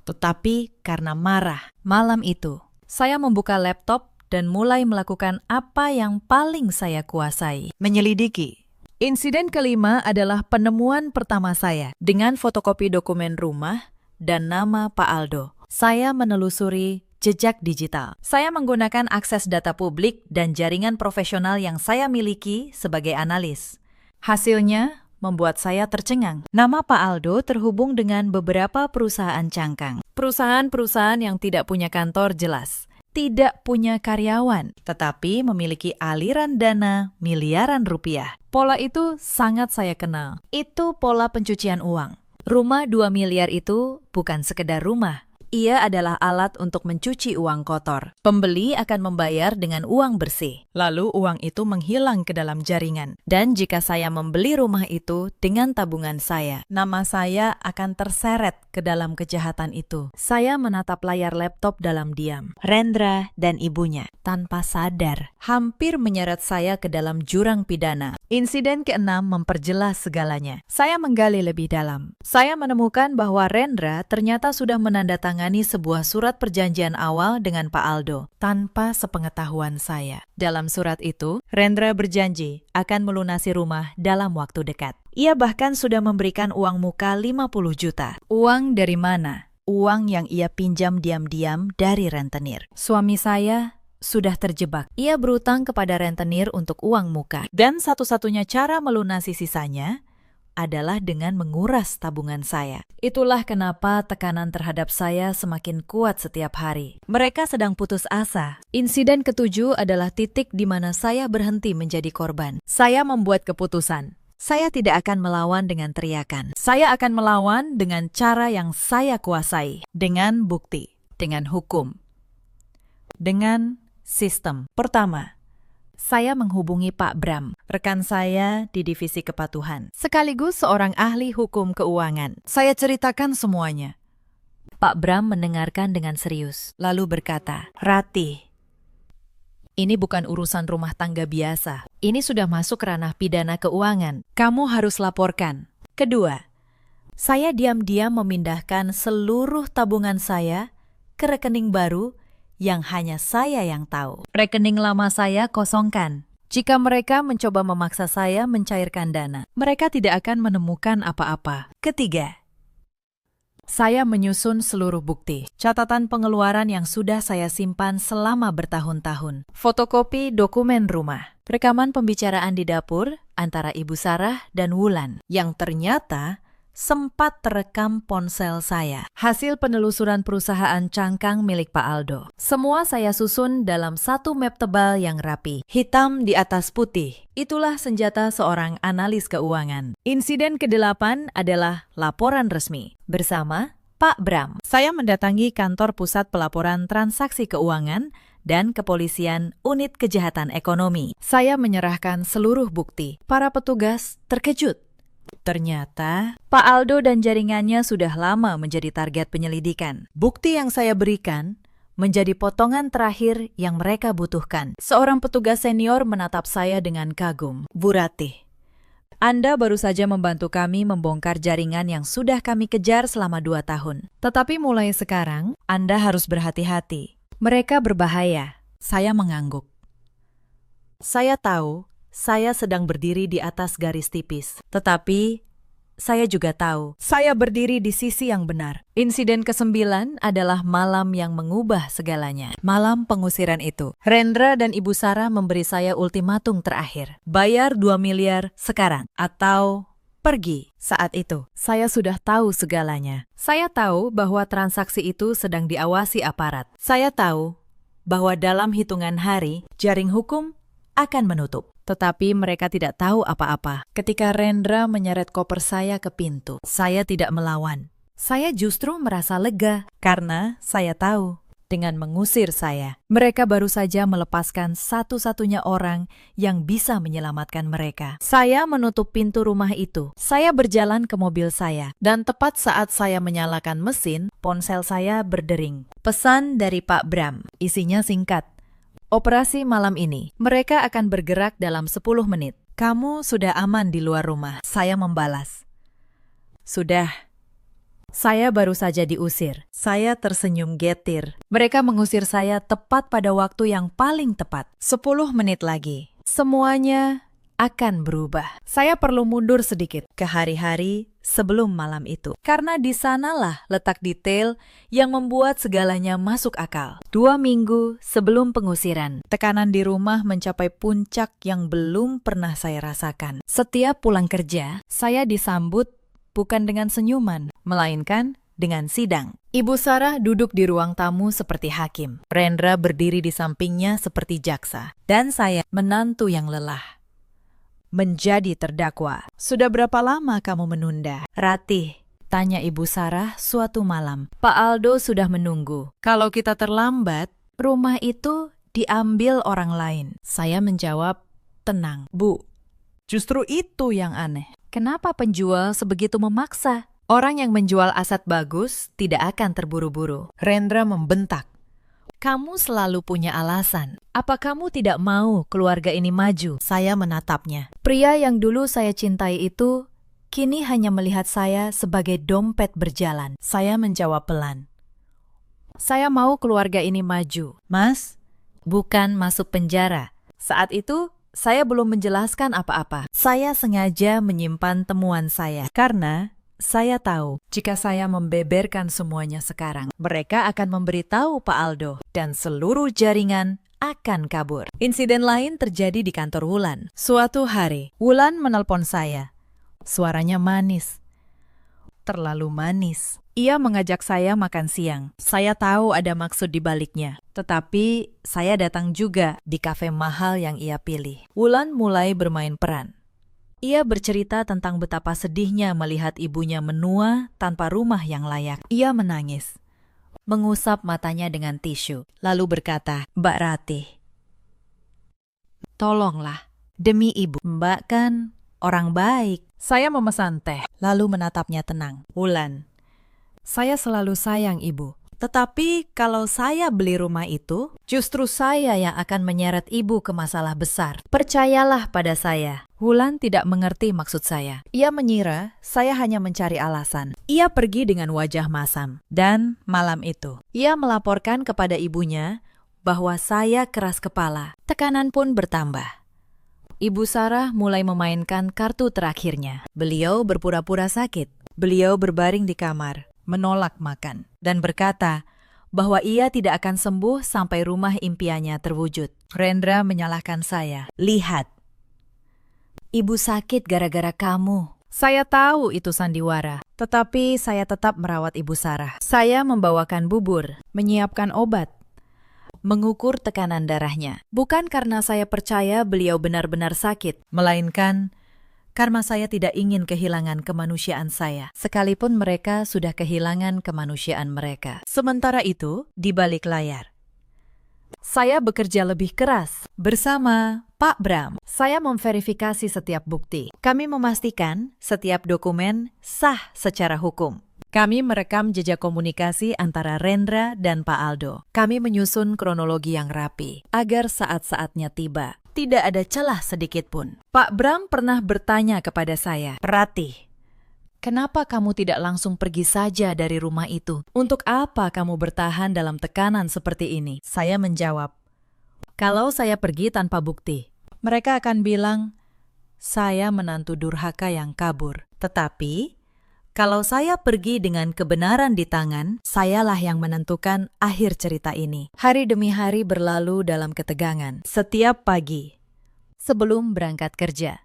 tetapi karena marah. Malam itu, saya membuka laptop dan mulai melakukan apa yang paling saya kuasai, menyelidiki. Insiden kelima adalah penemuan pertama saya dengan fotokopi dokumen rumah dan nama Pak Aldo. Saya menelusuri jejak digital. Saya menggunakan akses data publik dan jaringan profesional yang saya miliki sebagai analis. Hasilnya membuat saya tercengang. Nama Pak Aldo terhubung dengan beberapa perusahaan cangkang. Perusahaan-perusahaan yang tidak punya kantor jelas, tidak punya karyawan, tetapi memiliki aliran dana miliaran rupiah. Pola itu sangat saya kenal. Itu pola pencucian uang. Rumah 2 miliar itu bukan sekedar rumah. Ia adalah alat untuk mencuci uang kotor. Pembeli akan membayar dengan uang bersih. Lalu uang itu menghilang ke dalam jaringan. Dan jika saya membeli rumah itu dengan tabungan saya, nama saya akan terseret ke dalam kejahatan itu. Saya menatap layar laptop dalam diam. Rendra dan ibunya, tanpa sadar, hampir menyeret saya ke dalam jurang pidana. Insiden ke-6 memperjelas segalanya. Saya menggali lebih dalam. Saya menemukan bahwa Rendra ternyata sudah menandatangani sebuah surat perjanjian awal dengan Pak Aldo tanpa sepengetahuan saya. Dalam surat itu, Rendra berjanji akan melunasi rumah dalam waktu dekat. Ia bahkan sudah memberikan uang muka 50 juta. Uang dari mana? Uang yang ia pinjam diam-diam dari rentenir. Suami saya sudah terjebak. Ia berutang kepada rentenir untuk uang muka. Dan satu-satunya cara melunasi sisanya adalah dengan menguras tabungan saya. Itulah kenapa tekanan terhadap saya semakin kuat setiap hari. Mereka sedang putus asa. Insiden ke-7 adalah titik di mana saya berhenti menjadi korban. Saya membuat keputusan. Saya tidak akan melawan dengan teriakan. Saya akan melawan dengan cara yang saya kuasai. Dengan bukti. Dengan hukum. Dengan sistem. Pertama, saya menghubungi Pak Bram, rekan saya di divisi kepatuhan, sekaligus seorang ahli hukum keuangan. Saya ceritakan semuanya. Pak Bram mendengarkan dengan serius, lalu berkata, "Ratih, ini bukan urusan rumah tangga biasa. Ini sudah masuk ranah pidana keuangan. Kamu harus laporkan." Kedua, saya diam-diam memindahkan seluruh tabungan saya ke rekening baru yang hanya saya yang tahu. Rekening lama saya kosongkan. Jika mereka mencoba memaksa saya mencairkan dana, mereka tidak akan menemukan apa-apa. Ketiga, saya menyusun seluruh bukti, catatan pengeluaran yang sudah saya simpan selama bertahun-tahun, fotokopi dokumen rumah, rekaman pembicaraan di dapur antara Ibu Sarah dan Wulan, yang ternyata sempat terekam ponsel saya. Hasil penelusuran perusahaan cangkang milik Pak Aldo. Semua saya susun dalam satu map tebal yang rapi, hitam di atas putih. Itulah senjata seorang analis keuangan. Insiden ke-8 adalah laporan resmi bersama Pak Bram. Saya mendatangi kantor pusat pelaporan transaksi keuangan dan kepolisian unit kejahatan ekonomi. Saya menyerahkan seluruh bukti. Para petugas terkejut. Ternyata, Pak Aldo dan jaringannya sudah lama menjadi target penyelidikan. Bukti yang saya berikan menjadi potongan terakhir yang mereka butuhkan. Seorang petugas senior menatap saya dengan kagum. "Bu Ratih, Anda baru saja membantu kami membongkar jaringan yang sudah kami kejar selama 2 tahun. Tetapi mulai sekarang, Anda harus berhati-hati. Mereka berbahaya." Saya mengangguk. Saya tahu saya sedang berdiri di atas garis tipis. Tetapi, saya juga tahu saya berdiri di sisi yang benar. Insiden ke-9 adalah malam yang mengubah segalanya. Malam pengusiran itu. Rendra dan Ibu Sarah memberi saya ultimatum terakhir. Bayar 2 miliar sekarang atau pergi. Saat itu, saya sudah tahu segalanya. Saya tahu bahwa transaksi itu sedang diawasi aparat. Saya tahu bahwa dalam hitungan hari, jaring hukum akan menutup. Tetapi mereka tidak tahu apa-apa. Ketika Rendra menyeret koper saya ke pintu, saya tidak melawan. Saya justru merasa lega karena saya tahu dengan mengusir saya. Mereka baru saja melepaskan satu-satunya orang yang bisa menyelamatkan mereka. Saya menutup pintu rumah itu. Saya berjalan ke mobil saya, dan tepat saat saya menyalakan mesin, ponsel saya berdering. Pesan dari Pak Bram, isinya singkat. Operasi malam ini, mereka akan bergerak dalam 10 menit. Kamu sudah aman di luar rumah, saya membalas. Sudah. Saya baru saja diusir. Saya tersenyum getir. Mereka mengusir saya tepat pada waktu yang paling tepat. 10 menit lagi. Semuanya akan berubah. Saya perlu mundur sedikit ke hari-hari sebelum malam itu. Karena di sanalah letak detail yang membuat segalanya masuk akal. 2 minggu sebelum pengusiran, tekanan di rumah mencapai puncak yang belum pernah saya rasakan. Setiap pulang kerja, saya disambut bukan dengan senyuman, melainkan dengan sidang. Ibu Sarah duduk di ruang tamu seperti hakim. Rendra berdiri di sampingnya seperti jaksa. Dan saya, menantu yang lelah, menjadi terdakwa. Sudah berapa lama kamu menunda? Ratih, tanya Ibu Sarah suatu malam. Pak Aldo sudah menunggu. Kalau kita terlambat, rumah itu diambil orang lain. Saya menjawab, tenang. Bu, justru itu yang aneh. Kenapa penjual sebegitu memaksa? Orang yang menjual aset bagus tidak akan terburu-buru. Rendra membentak. Kamu selalu punya alasan. Apa kamu tidak mau keluarga ini maju? Saya menatapnya. Pria yang dulu saya cintai itu kini hanya melihat saya sebagai dompet berjalan. Saya menjawab pelan. Saya mau keluarga ini maju. Mas, bukan masuk penjara. Saat itu, saya belum menjelaskan apa-apa. Saya sengaja menyimpan temuan saya. Karena saya tahu jika saya membeberkan semuanya sekarang, mereka akan memberitahu Pak Aldo dan seluruh jaringan akan kabur. Insiden lain terjadi di kantor Wulan. Suatu hari, Wulan menelpon saya. Suaranya manis. Terlalu manis. Ia mengajak saya makan siang. Saya tahu ada maksud di baliknya. Tetapi saya datang juga di kafe mahal yang ia pilih. Wulan mulai bermain peran. Ia bercerita tentang betapa sedihnya melihat ibunya menua tanpa rumah yang layak. Ia menangis, mengusap matanya dengan tisu, lalu berkata, Mbak Ratih, tolonglah, demi ibu. Mbak kan orang baik. Saya memesan teh, lalu menatapnya tenang. Wulan, saya selalu sayang ibu. Tetapi kalau saya beli rumah itu, justru saya yang akan menyeret ibu ke masalah besar. Percayalah pada saya. Wulan tidak mengerti maksud saya. Ia mengira saya hanya mencari alasan. Ia pergi dengan wajah masam. Dan malam itu, ia melaporkan kepada ibunya bahwa saya keras kepala. Tekanan pun bertambah. Ibu Sarah mulai memainkan kartu terakhirnya. Beliau berpura-pura sakit. Beliau berbaring di kamar, menolak makan, dan berkata bahwa ia tidak akan sembuh sampai rumah impiannya terwujud. Rendra menyalahkan saya. Lihat, ibu sakit gara-gara kamu. Saya tahu itu sandiwara, tetapi saya tetap merawat Ibu Sarah. Saya membawakan bubur, menyiapkan obat, mengukur tekanan darahnya. Bukan karena saya percaya beliau benar-benar sakit, melainkan karena saya tidak ingin kehilangan kemanusiaan saya, sekalipun mereka sudah kehilangan kemanusiaan mereka. Sementara itu, di balik layar, saya bekerja lebih keras bersama Pak Bram. Saya memverifikasi setiap bukti. Kami memastikan setiap dokumen sah secara hukum. Kami merekam jejak komunikasi antara Rendra dan Pak Aldo. Kami menyusun kronologi yang rapi, agar saat-saatnya tiba, tidak ada celah sedikit pun. Pak Bram pernah bertanya kepada saya, Ratih, kenapa kamu tidak langsung pergi saja dari rumah itu? Untuk apa kamu bertahan dalam tekanan seperti ini? Saya menjawab, kalau saya pergi tanpa bukti, mereka akan bilang, saya menantu durhaka yang kabur. Tetapi kalau saya pergi dengan kebenaran di tangan, sayalah yang menentukan akhir cerita ini. Hari demi hari berlalu dalam ketegangan. Setiap pagi, sebelum berangkat kerja,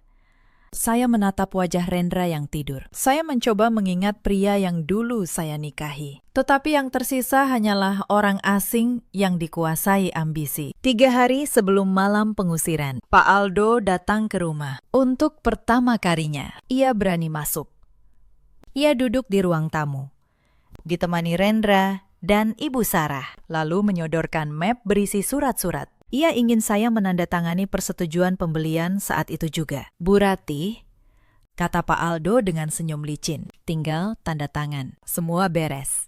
saya menatap wajah Rendra yang tidur. Saya mencoba mengingat pria yang dulu saya nikahi. Tetapi yang tersisa hanyalah orang asing yang dikuasai ambisi. 3 hari sebelum malam pengusiran, Pak Aldo datang ke rumah. Untuk pertama kalinya, ia berani masuk. Ia duduk di ruang tamu, ditemani Rendra dan Ibu Sarah, lalu menyodorkan map berisi surat-surat. Ia ingin saya menandatangani persetujuan pembelian saat itu juga. Bu Ratih, kata Pak Aldo dengan senyum licin, tinggal tanda tangan. Semua beres.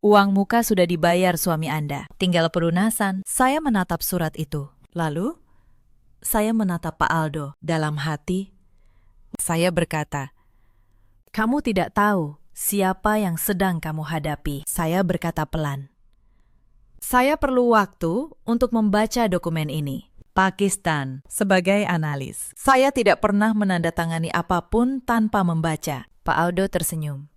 Uang muka sudah dibayar suami Anda, tinggal pelunasan. Saya menatap surat itu. Lalu, saya menatap Pak Aldo. Dalam hati, saya berkata, "Kamu tidak tahu siapa yang sedang kamu hadapi." Saya berkata pelan, "Saya perlu waktu untuk membaca dokumen ini." Pakistan, sebagai analis. Saya tidak pernah menandatangani apapun tanpa membaca. Pak Aldo tersenyum.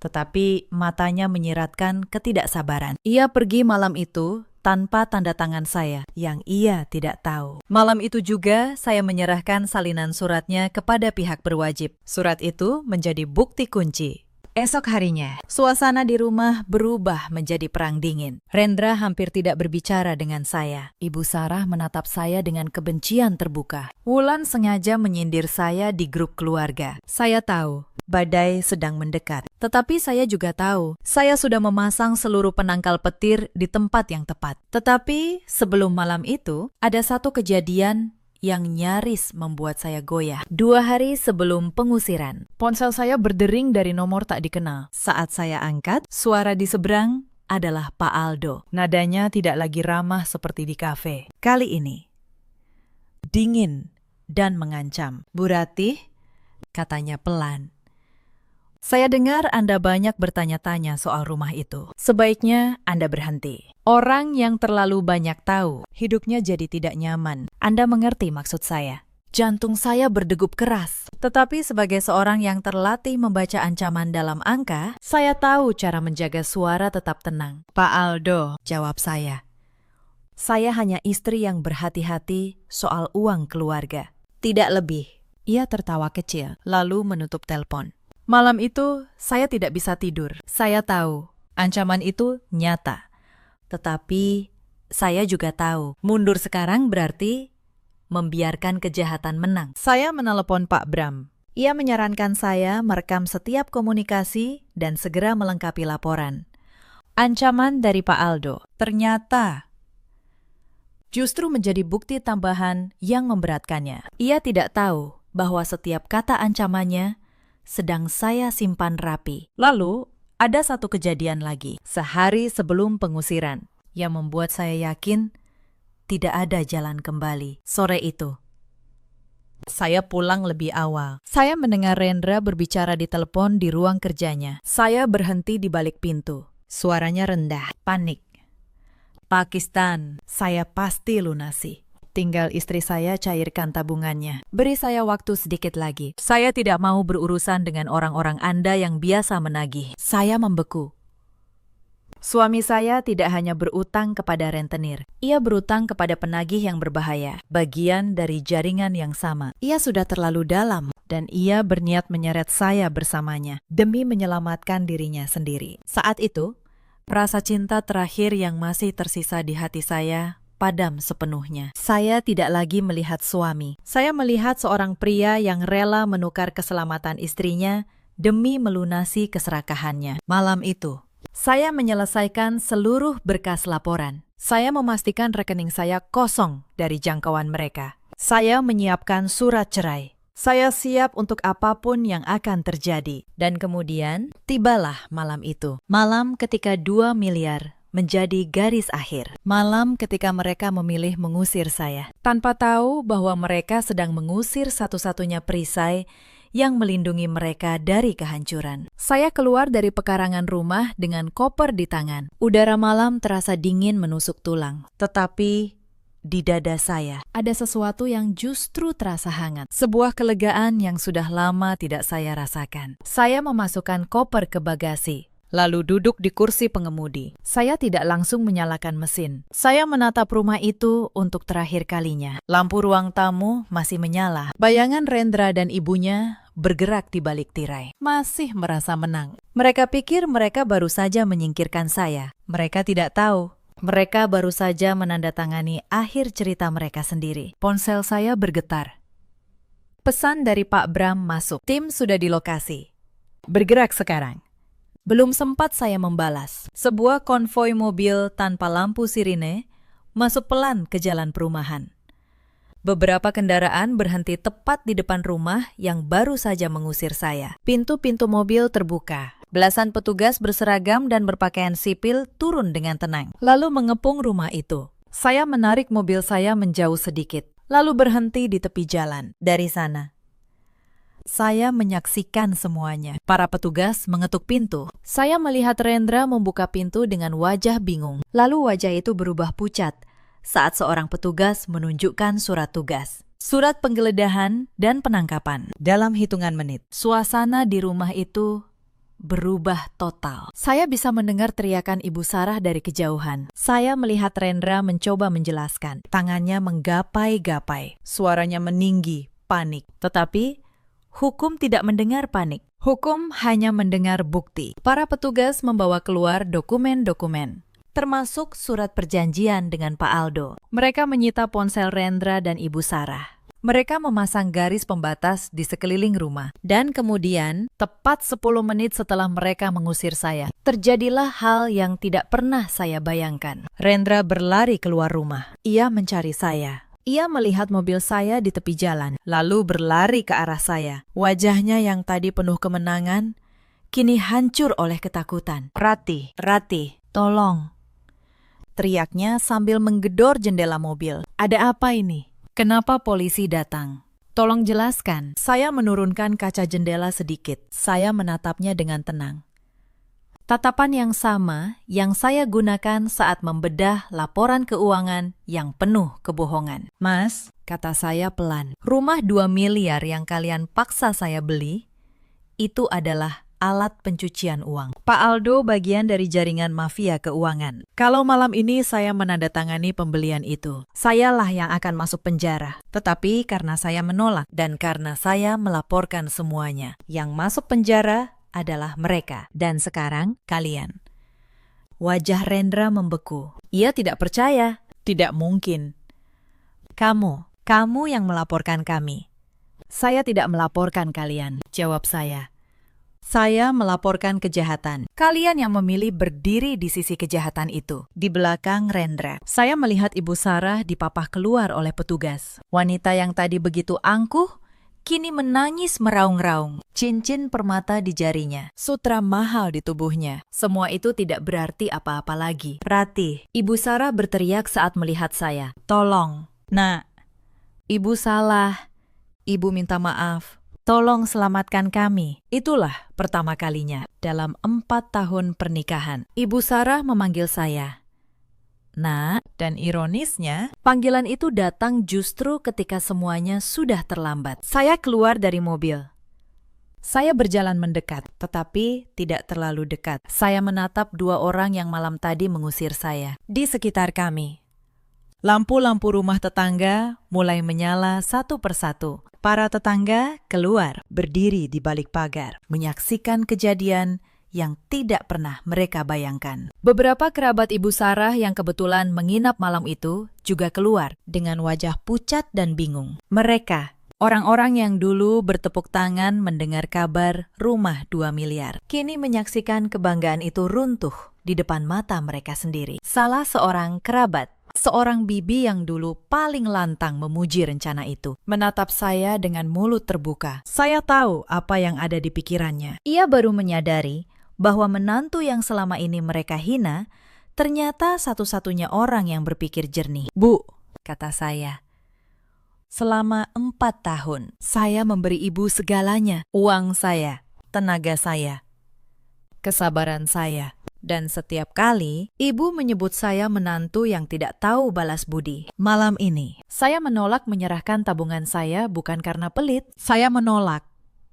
Tetapi matanya menyiratkan ketidaksabaran. Ia pergi malam itu tanpa tanda tangan saya yang ia tidak tahu. Malam itu juga saya menyerahkan salinan suratnya kepada pihak berwajib. Surat itu menjadi bukti kunci. Esok harinya, suasana di rumah berubah menjadi perang dingin. Rendra hampir tidak berbicara dengan saya. Ibu Sarah menatap saya dengan kebencian terbuka. Wulan sengaja menyindir saya di grup keluarga. Saya tahu badai sedang mendekat. Tetapi saya juga tahu, saya sudah memasang seluruh penangkal petir di tempat yang tepat. Tetapi sebelum malam itu, ada satu kejadian yang nyaris membuat saya goyah. 2 hari sebelum pengusiran, ponsel saya berdering dari nomor tak dikenal. Saat saya angkat, suara di seberang adalah Pak Aldo. Nadanya tidak lagi ramah seperti di kafe. Kali ini, dingin dan mengancam. "Bu Ratih," katanya pelan, "saya dengar Anda banyak bertanya-tanya soal rumah itu. Sebaiknya Anda berhenti. Orang yang terlalu banyak tahu, hidupnya jadi tidak nyaman. Anda mengerti maksud saya." Jantung saya berdegup keras. Tetapi sebagai seorang yang terlatih membaca ancaman dalam angka, saya tahu cara menjaga suara tetap tenang. "Pak Aldo," jawab saya. "Saya hanya istri yang berhati-hati soal uang keluarga. Tidak lebih." Ia tertawa kecil, lalu menutup telepon. Malam itu, saya tidak bisa tidur. Saya tahu, ancaman itu nyata. Tetapi, saya juga tahu, mundur sekarang berarti membiarkan kejahatan menang. Saya menelepon Pak Bram. Ia menyarankan saya merekam setiap komunikasi dan segera melengkapi laporan. Ancaman dari Pak Aldo ternyata justru menjadi bukti tambahan yang memberatkannya. Ia tidak tahu bahwa setiap kata ancamannya sedang saya simpan rapi. Lalu, ada satu kejadian lagi, sehari sebelum pengusiran, yang membuat saya yakin tidak ada jalan kembali. Sore itu, saya pulang lebih awal. Saya mendengar Rendra berbicara di telepon di ruang kerjanya. Saya berhenti di balik pintu. Suaranya rendah, panik. "Pakistan, saya pasti lunasi. Tinggal istri saya cairkan tabungannya. Beri saya waktu sedikit lagi. Saya tidak mau berurusan dengan orang-orang Anda yang biasa menagih." Saya membeku. Suami saya tidak hanya berutang kepada rentenir. Ia berutang kepada penagih yang berbahaya, bagian dari jaringan yang sama. Ia sudah terlalu dalam, dan ia berniat menyeret saya bersamanya demi menyelamatkan dirinya sendiri. Saat itu, rasa cinta terakhir yang masih tersisa di hati saya padam sepenuhnya. Saya tidak lagi melihat suami. Saya melihat seorang pria yang rela menukar keselamatan istrinya demi melunasi keserakahannya. Malam itu, saya menyelesaikan seluruh berkas laporan. Saya memastikan rekening saya kosong dari jangkauan mereka. Saya menyiapkan surat cerai. Saya siap untuk apapun yang akan terjadi. Dan kemudian, tibalah malam itu. Malam ketika 2 miliar menjadi garis akhir. Malam ketika mereka memilih mengusir saya, tanpa tahu bahwa mereka sedang mengusir satu-satunya perisai yang melindungi mereka dari kehancuran. Saya keluar dari pekarangan rumah dengan koper di tangan. Udara malam terasa dingin menusuk tulang. Tetapi di dada saya ada sesuatu yang justru terasa hangat. Sebuah kelegaan yang sudah lama tidak saya rasakan. Saya memasukkan koper ke bagasi, lalu duduk di kursi pengemudi. Saya tidak langsung menyalakan mesin. Saya menatap rumah itu untuk terakhir kalinya. Lampu ruang tamu masih menyala. Bayangan Rendra dan ibunya bergerak di balik tirai. Masih merasa menang. Mereka pikir mereka baru saja menyingkirkan saya. Mereka tidak tahu. Mereka baru saja menandatangani akhir cerita mereka sendiri. Ponsel saya bergetar. Pesan dari Pak Bram masuk. Tim sudah di lokasi. Bergerak sekarang. Belum sempat saya membalas. Sebuah konvoi mobil tanpa lampu sirine masuk pelan ke jalan perumahan. Beberapa kendaraan berhenti tepat di depan rumah yang baru saja mengusir saya. Pintu-pintu mobil terbuka. Belasan petugas berseragam dan berpakaian sipil turun dengan tenang, lalu mengepung rumah itu. Saya menarik mobil saya menjauh sedikit, lalu berhenti di tepi jalan. Dari sana, saya menyaksikan semuanya. Para petugas mengetuk pintu. Saya melihat Rendra membuka pintu dengan wajah bingung. Lalu wajah itu berubah pucat saat seorang petugas menunjukkan surat tugas. Surat penggeledahan dan penangkapan. Dalam hitungan menit, suasana di rumah itu berubah total. Saya bisa mendengar teriakan Ibu Sarah dari kejauhan. Saya melihat Rendra mencoba menjelaskan. Tangannya menggapai-gapai. Suaranya meninggi, panik. Tetapi hukum tidak mendengar panik. Hukum hanya mendengar bukti. Para petugas membawa keluar dokumen-dokumen, termasuk surat perjanjian dengan Pak Aldo. Mereka menyita ponsel Rendra dan Ibu Sarah. Mereka memasang garis pembatas di sekeliling rumah. Dan kemudian, tepat 10 menit setelah mereka mengusir saya, terjadilah hal yang tidak pernah saya bayangkan. Rendra berlari keluar rumah. Ia mencari saya. Ia melihat mobil saya di tepi jalan, lalu berlari ke arah saya. Wajahnya yang tadi penuh kemenangan, kini hancur oleh ketakutan. Rati, Rati, tolong. Teriaknya sambil menggedor jendela mobil. Ada apa ini? Kenapa polisi datang? Tolong jelaskan. Saya menurunkan kaca jendela sedikit. Saya menatapnya dengan tenang. Tatapan yang sama yang saya gunakan saat membedah laporan keuangan yang penuh kebohongan. Mas, kata saya pelan, rumah 2 miliar yang kalian paksa saya beli, itu adalah alat pencucian uang. Pak Aldo bagian dari jaringan mafia keuangan. Kalau malam ini saya menandatangani pembelian itu, sayalah yang akan masuk penjara. Tetapi karena saya menolak dan karena saya melaporkan semuanya, yang masuk penjara adalah mereka. Dan sekarang kalian. Wajah Rendra membeku. Ia tidak percaya. Tidak mungkin. Kamu yang melaporkan kami. Saya tidak melaporkan kalian, jawab saya. Saya melaporkan kejahatan. Kalian yang memilih berdiri di sisi kejahatan itu. Di belakang Rendra. Saya melihat Ibu Sarah dipapah keluar oleh petugas. Wanita yang tadi begitu angkuh, kini menangis meraung-raung. Cincin permata di jarinya. Sutra mahal di tubuhnya. Semua itu tidak berarti apa-apa lagi. Rati, Ibu Sarah berteriak saat melihat saya. Tolong, Nak. Ibu salah. Ibu minta maaf. Tolong selamatkan kami. Itulah pertama kalinya dalam 4 tahun pernikahan. Ibu Sarah memanggil saya, Nak, dan ironisnya, panggilan itu datang justru ketika semuanya sudah terlambat. Saya keluar dari mobil. Saya berjalan mendekat, tetapi tidak terlalu dekat. Saya menatap 2 orang yang malam tadi mengusir saya. Di sekitar kami, lampu-lampu rumah tetangga mulai menyala satu persatu. Para tetangga keluar, berdiri di balik pagar, menyaksikan kejadian yang tidak pernah mereka bayangkan. Beberapa kerabat Ibu Sarah yang kebetulan menginap malam itu juga keluar dengan wajah pucat dan bingung. Mereka, orang-orang yang dulu bertepuk tangan mendengar kabar rumah 2 miliar, kini menyaksikan kebanggaan itu runtuh di depan mata mereka sendiri. Salah seorang kerabat, seorang bibi yang dulu paling lantang memuji rencana itu, menatap saya dengan mulut terbuka. Saya tahu apa yang ada di pikirannya. Ia baru menyadari bahwa menantu yang selama ini mereka hina, ternyata satu-satunya orang yang berpikir jernih. Bu, kata saya, selama 4 tahun, saya memberi ibu segalanya. Uang saya, tenaga saya, kesabaran saya. Dan setiap kali, ibu menyebut saya menantu yang tidak tahu balas budi. Malam ini, saya menolak menyerahkan tabungan saya bukan karena pelit. Saya menolak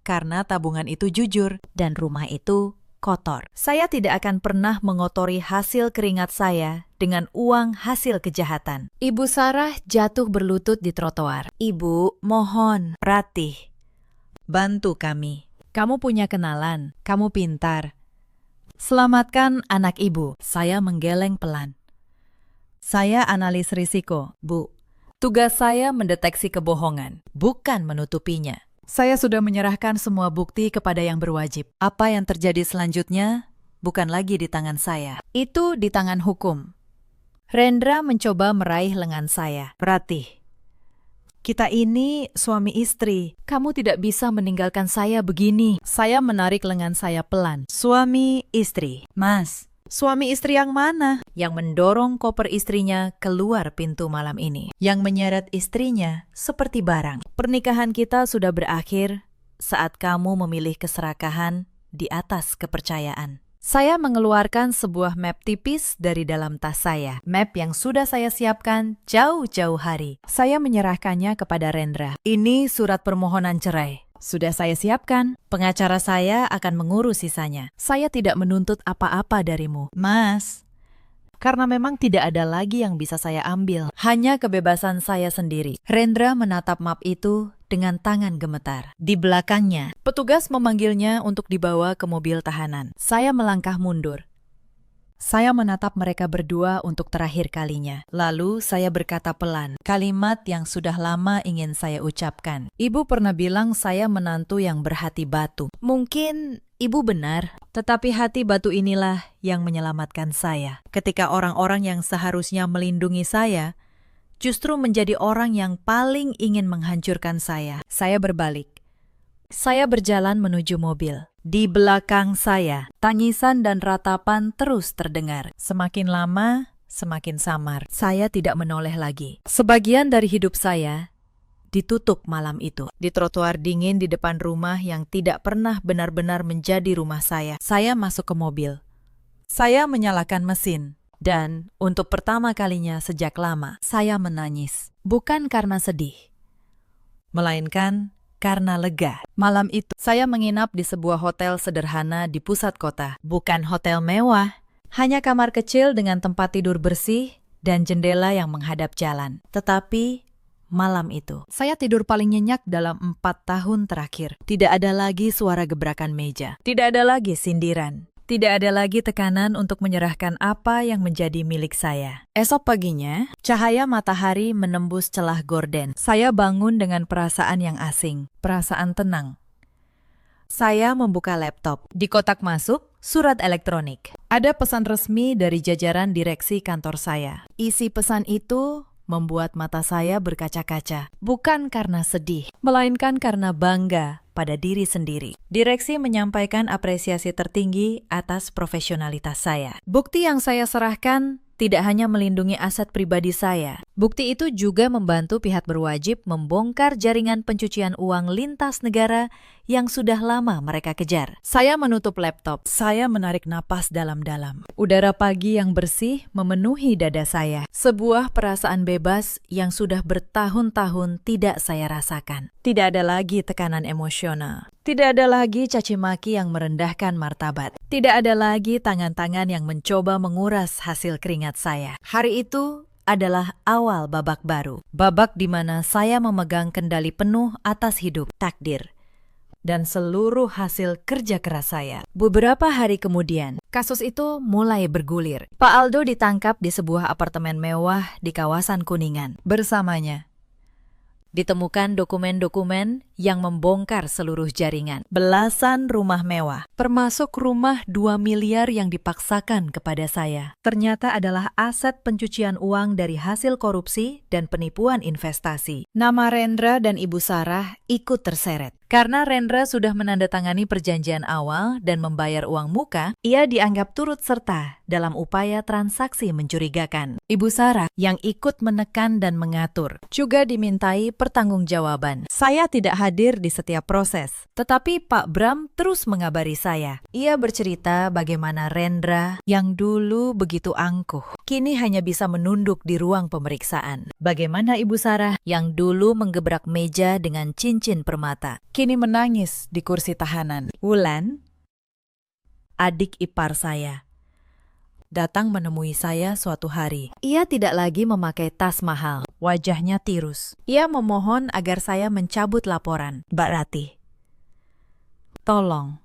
karena tabungan itu jujur dan rumah itu kotor. Saya tidak akan pernah mengotori hasil keringat saya dengan uang hasil kejahatan. Ibu Sarah jatuh berlutut di trotoar. Ibu, mohon, Ratih, bantu kami. Kamu punya kenalan, kamu pintar. Selamatkan anak ibu. Saya menggeleng pelan. Saya analis risiko, Bu. Tugas saya mendeteksi kebohongan, bukan menutupinya. Saya sudah menyerahkan semua bukti kepada yang berwajib. Apa yang terjadi selanjutnya bukan lagi di tangan saya. Itu di tangan hukum. Rendra mencoba meraih lengan saya. Ratih, kita ini suami istri. Kamu tidak bisa meninggalkan saya begini. Saya menarik lengan saya pelan. Suami istri. Mas, suami istri yang mana? Yang mendorong koper istrinya keluar pintu malam ini. Yang menyeret istrinya seperti barang. Pernikahan kita sudah berakhir saat kamu memilih keserakahan di atas kepercayaan. Saya mengeluarkan sebuah map tipis dari dalam tas saya. Map yang sudah saya siapkan jauh-jauh hari. Saya menyerahkannya kepada Rendra. Ini surat permohonan cerai. Sudah saya siapkan. Pengacara saya akan mengurus sisanya. Saya tidak menuntut apa-apa darimu. Mas, karena memang tidak ada lagi yang bisa saya ambil. Hanya kebebasan saya sendiri. Rendra menatap map itu dengan tangan gemetar. Di belakangnya, petugas memanggilnya untuk dibawa ke mobil tahanan. Saya melangkah mundur. Saya menatap mereka berdua untuk terakhir kalinya. Lalu saya berkata pelan, kalimat yang sudah lama ingin saya ucapkan. Ibu pernah bilang saya menantu yang berhati batu. Mungkin ibu benar, tetapi hati batu inilah yang menyelamatkan saya. Ketika orang-orang yang seharusnya melindungi saya, justru menjadi orang yang paling ingin menghancurkan saya. Saya berbalik. Saya berjalan menuju mobil. Di belakang saya, tangisan dan ratapan terus terdengar. Semakin lama, semakin samar. Saya tidak menoleh lagi. Sebagian dari hidup saya ditutup malam itu. Di trotoar dingin di depan rumah yang tidak pernah benar-benar menjadi rumah saya. Saya masuk ke mobil. Saya menyalakan mesin. Dan untuk pertama kalinya sejak lama, saya menangis. Bukan karena sedih, melainkan karena lega. Malam itu, saya menginap di sebuah hotel sederhana di pusat kota. Bukan hotel mewah, hanya kamar kecil dengan tempat tidur bersih dan jendela yang menghadap jalan. Tetapi malam itu, saya tidur paling nyenyak dalam 4 tahun terakhir. Tidak ada lagi suara gebrakan meja. Tidak ada lagi sindiran. Tidak ada lagi tekanan untuk menyerahkan apa yang menjadi milik saya. Esok paginya, cahaya matahari menembus celah gorden. Saya bangun dengan perasaan yang asing, perasaan tenang. Saya membuka laptop. Di kotak masuk, surat elektronik. Ada pesan resmi dari jajaran direksi kantor saya. Isi pesan itu membuat mata saya berkaca-kaca. Bukan karena sedih, melainkan karena bangga pada diri sendiri. Direksi menyampaikan apresiasi tertinggi atas profesionalitas saya. Bukti yang saya serahkan tidak hanya melindungi aset pribadi saya. Bukti itu juga membantu pihak berwajib membongkar jaringan pencucian uang lintas negara yang sudah lama mereka kejar. Saya menutup laptop. Saya menarik napas dalam-dalam. Udara pagi yang bersih memenuhi dada saya. Sebuah perasaan bebas yang sudah bertahun-tahun tidak saya rasakan. Tidak ada lagi tekanan emosional. Tidak ada lagi caci maki yang merendahkan martabat. Tidak ada lagi tangan-tangan yang mencoba menguras hasil keringat saya. Hari itu adalah awal babak baru. Babak di mana saya memegang kendali penuh atas hidup, takdir, dan seluruh hasil kerja keras saya. Beberapa hari kemudian, kasus itu mulai bergulir. Pak Aldo ditangkap di sebuah apartemen mewah di kawasan Kuningan. Bersamanya ditemukan dokumen-dokumen yang membongkar seluruh jaringan. Belasan rumah mewah, termasuk rumah 2 miliar yang dipaksakan kepada saya, ternyata adalah aset pencucian uang dari hasil korupsi dan penipuan investasi. Nama Rendra dan Ibu Sarah ikut terseret. Karena Rendra sudah menandatangani perjanjian awal dan membayar uang muka, ia dianggap turut serta dalam upaya transaksi mencurigakan. Ibu Sarah yang ikut menekan dan mengatur juga dimintai pertanggungjawaban. Saya tidak hadir di setiap proses, tetapi Pak Bram terus mengabari saya. Ia bercerita bagaimana Rendra yang dulu begitu angkuh, kini hanya bisa menunduk di ruang pemeriksaan. Bagaimana Ibu Sarah yang dulu menggebrak meja dengan cincin permata, kini menangis di kursi tahanan. Wulan, adik ipar saya, datang menemui saya suatu hari. Ia tidak lagi memakai tas mahal. Wajahnya tirus. Ia memohon agar saya mencabut laporan. Mbak Ratih, tolong.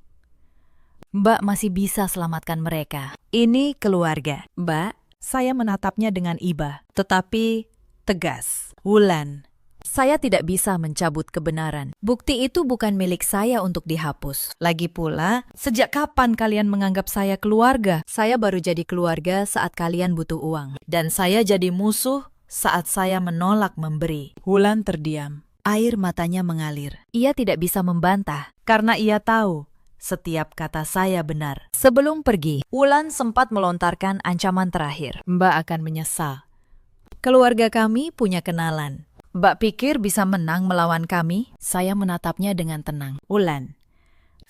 Mbak masih bisa selamatkan mereka. Ini keluarga. Mbak, saya menatapnya dengan iba, tetapi tegas. Wulan, Saya tidak bisa mencabut kebenaran. Bukti itu bukan milik saya untuk dihapus. Lagi pula, sejak kapan kalian menganggap saya keluarga? Saya baru jadi keluarga saat kalian butuh uang. Dan saya jadi musuh saat saya menolak memberi. Wulan terdiam. Air matanya mengalir. Ia tidak bisa membantah, karena ia tahu setiap kata saya benar. Sebelum pergi, Wulan sempat melontarkan ancaman terakhir. Mbak akan menyesal. Keluarga kami punya kenalan. Mbak pikir bisa menang melawan kami? Saya menatapnya dengan tenang. Wulan,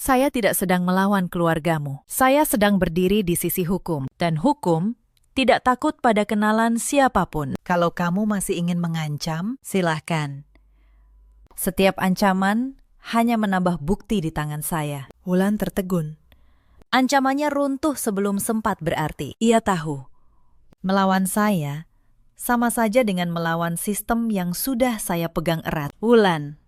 saya tidak sedang melawan keluargamu. Saya sedang berdiri di sisi hukum. Dan hukum tidak takut pada kenalan siapapun. Kalau kamu masih ingin mengancam, silahkan. Setiap ancaman hanya menambah bukti di tangan saya. Wulan tertegun. Ancamannya runtuh sebelum sempat berarti. Ia tahu, melawan saya sama saja dengan melawan sistem yang sudah saya pegang erat. Wulan,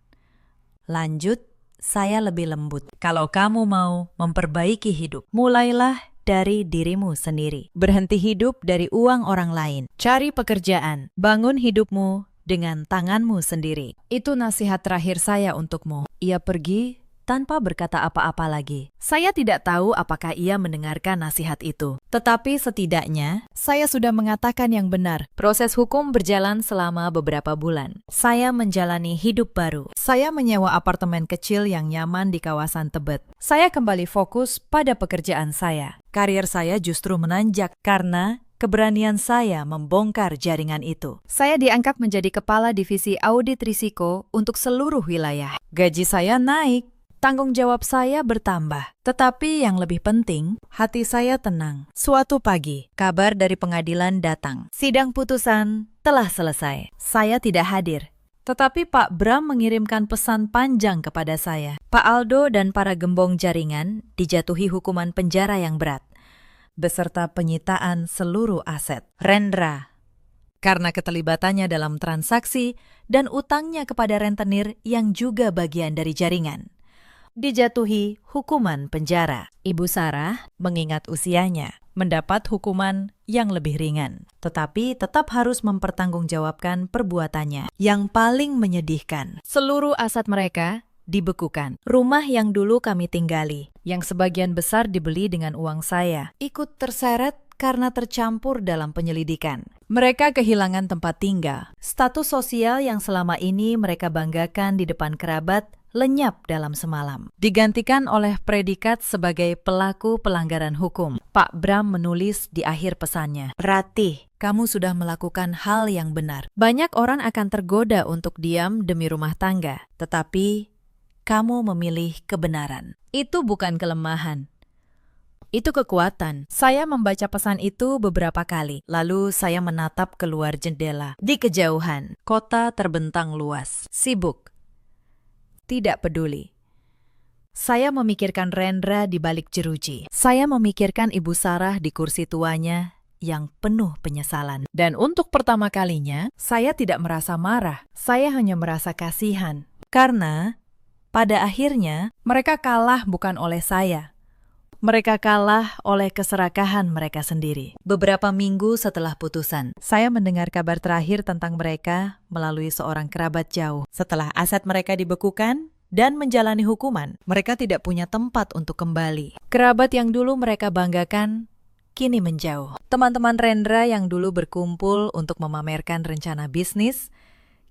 lanjut, saya lebih lembut. Kalau kamu mau memperbaiki hidup, mulailah dari dirimu sendiri. Berhenti hidup dari uang orang lain. Cari pekerjaan, bangun hidupmu dengan tanganmu sendiri. Itu nasihat terakhir saya untukmu. Ia pergi tanpa berkata apa-apa lagi. Saya tidak tahu apakah ia mendengarkan nasihat itu. Tetapi setidaknya, saya sudah mengatakan yang benar. Proses hukum berjalan selama beberapa bulan. Saya menjalani hidup baru. Saya menyewa apartemen kecil yang nyaman di kawasan Tebet. Saya kembali fokus pada pekerjaan saya. Karir saya justru menanjak karena keberanian saya membongkar jaringan itu. Saya diangkat menjadi kepala divisi audit risiko untuk seluruh wilayah. Gaji saya naik. Tanggung jawab saya bertambah. Tetapi yang lebih penting, hati saya tenang. Suatu pagi, kabar dari pengadilan datang. Sidang putusan telah selesai. Saya tidak hadir. Tetapi Pak Bram mengirimkan pesan panjang kepada saya. Pak Aldo dan para gembong jaringan dijatuhi hukuman penjara yang berat, beserta penyitaan seluruh aset. Rendra, karena keterlibatannya dalam transaksi dan utangnya kepada rentenir yang juga bagian dari jaringan, dijatuhi hukuman penjara. Ibu Sarah, mengingat usianya, mendapat hukuman yang lebih ringan, tetapi tetap harus mempertanggungjawabkan perbuatannya. Yang paling menyedihkan, seluruh aset mereka dibekukan. Rumah yang dulu kami tinggali, yang sebagian besar dibeli dengan uang saya, ikut terseret karena tercampur dalam penyelidikan. Mereka kehilangan tempat tinggal. Status sosial yang selama ini mereka banggakan di depan kerabat lenyap dalam semalam, digantikan oleh predikat sebagai pelaku pelanggaran hukum. Pak Bram menulis di akhir pesannya, "Ratih, kamu sudah melakukan hal yang benar. Banyak orang akan tergoda untuk diam demi rumah tangga, tetapi kamu memilih kebenaran. Itu bukan kelemahan. Itu kekuatan." Saya membaca pesan itu beberapa kali, lalu saya menatap keluar jendela. Di kejauhan, kota terbentang luas, sibuk. Tidak peduli. Saya memikirkan Rendra di balik jeruji. Saya memikirkan Ibu Sarah di kursi tuanya yang penuh penyesalan. Dan untuk pertama kalinya, saya tidak merasa marah. Saya hanya merasa kasihan. Karena pada akhirnya, mereka kalah bukan oleh saya. Mereka kalah oleh keserakahan mereka sendiri. Beberapa minggu setelah putusan, saya mendengar kabar terakhir tentang mereka melalui seorang kerabat jauh. Setelah aset mereka dibekukan dan menjalani hukuman, mereka tidak punya tempat untuk kembali. Kerabat yang dulu mereka banggakan kini menjauh. Teman-teman Rendra yang dulu berkumpul untuk memamerkan rencana bisnis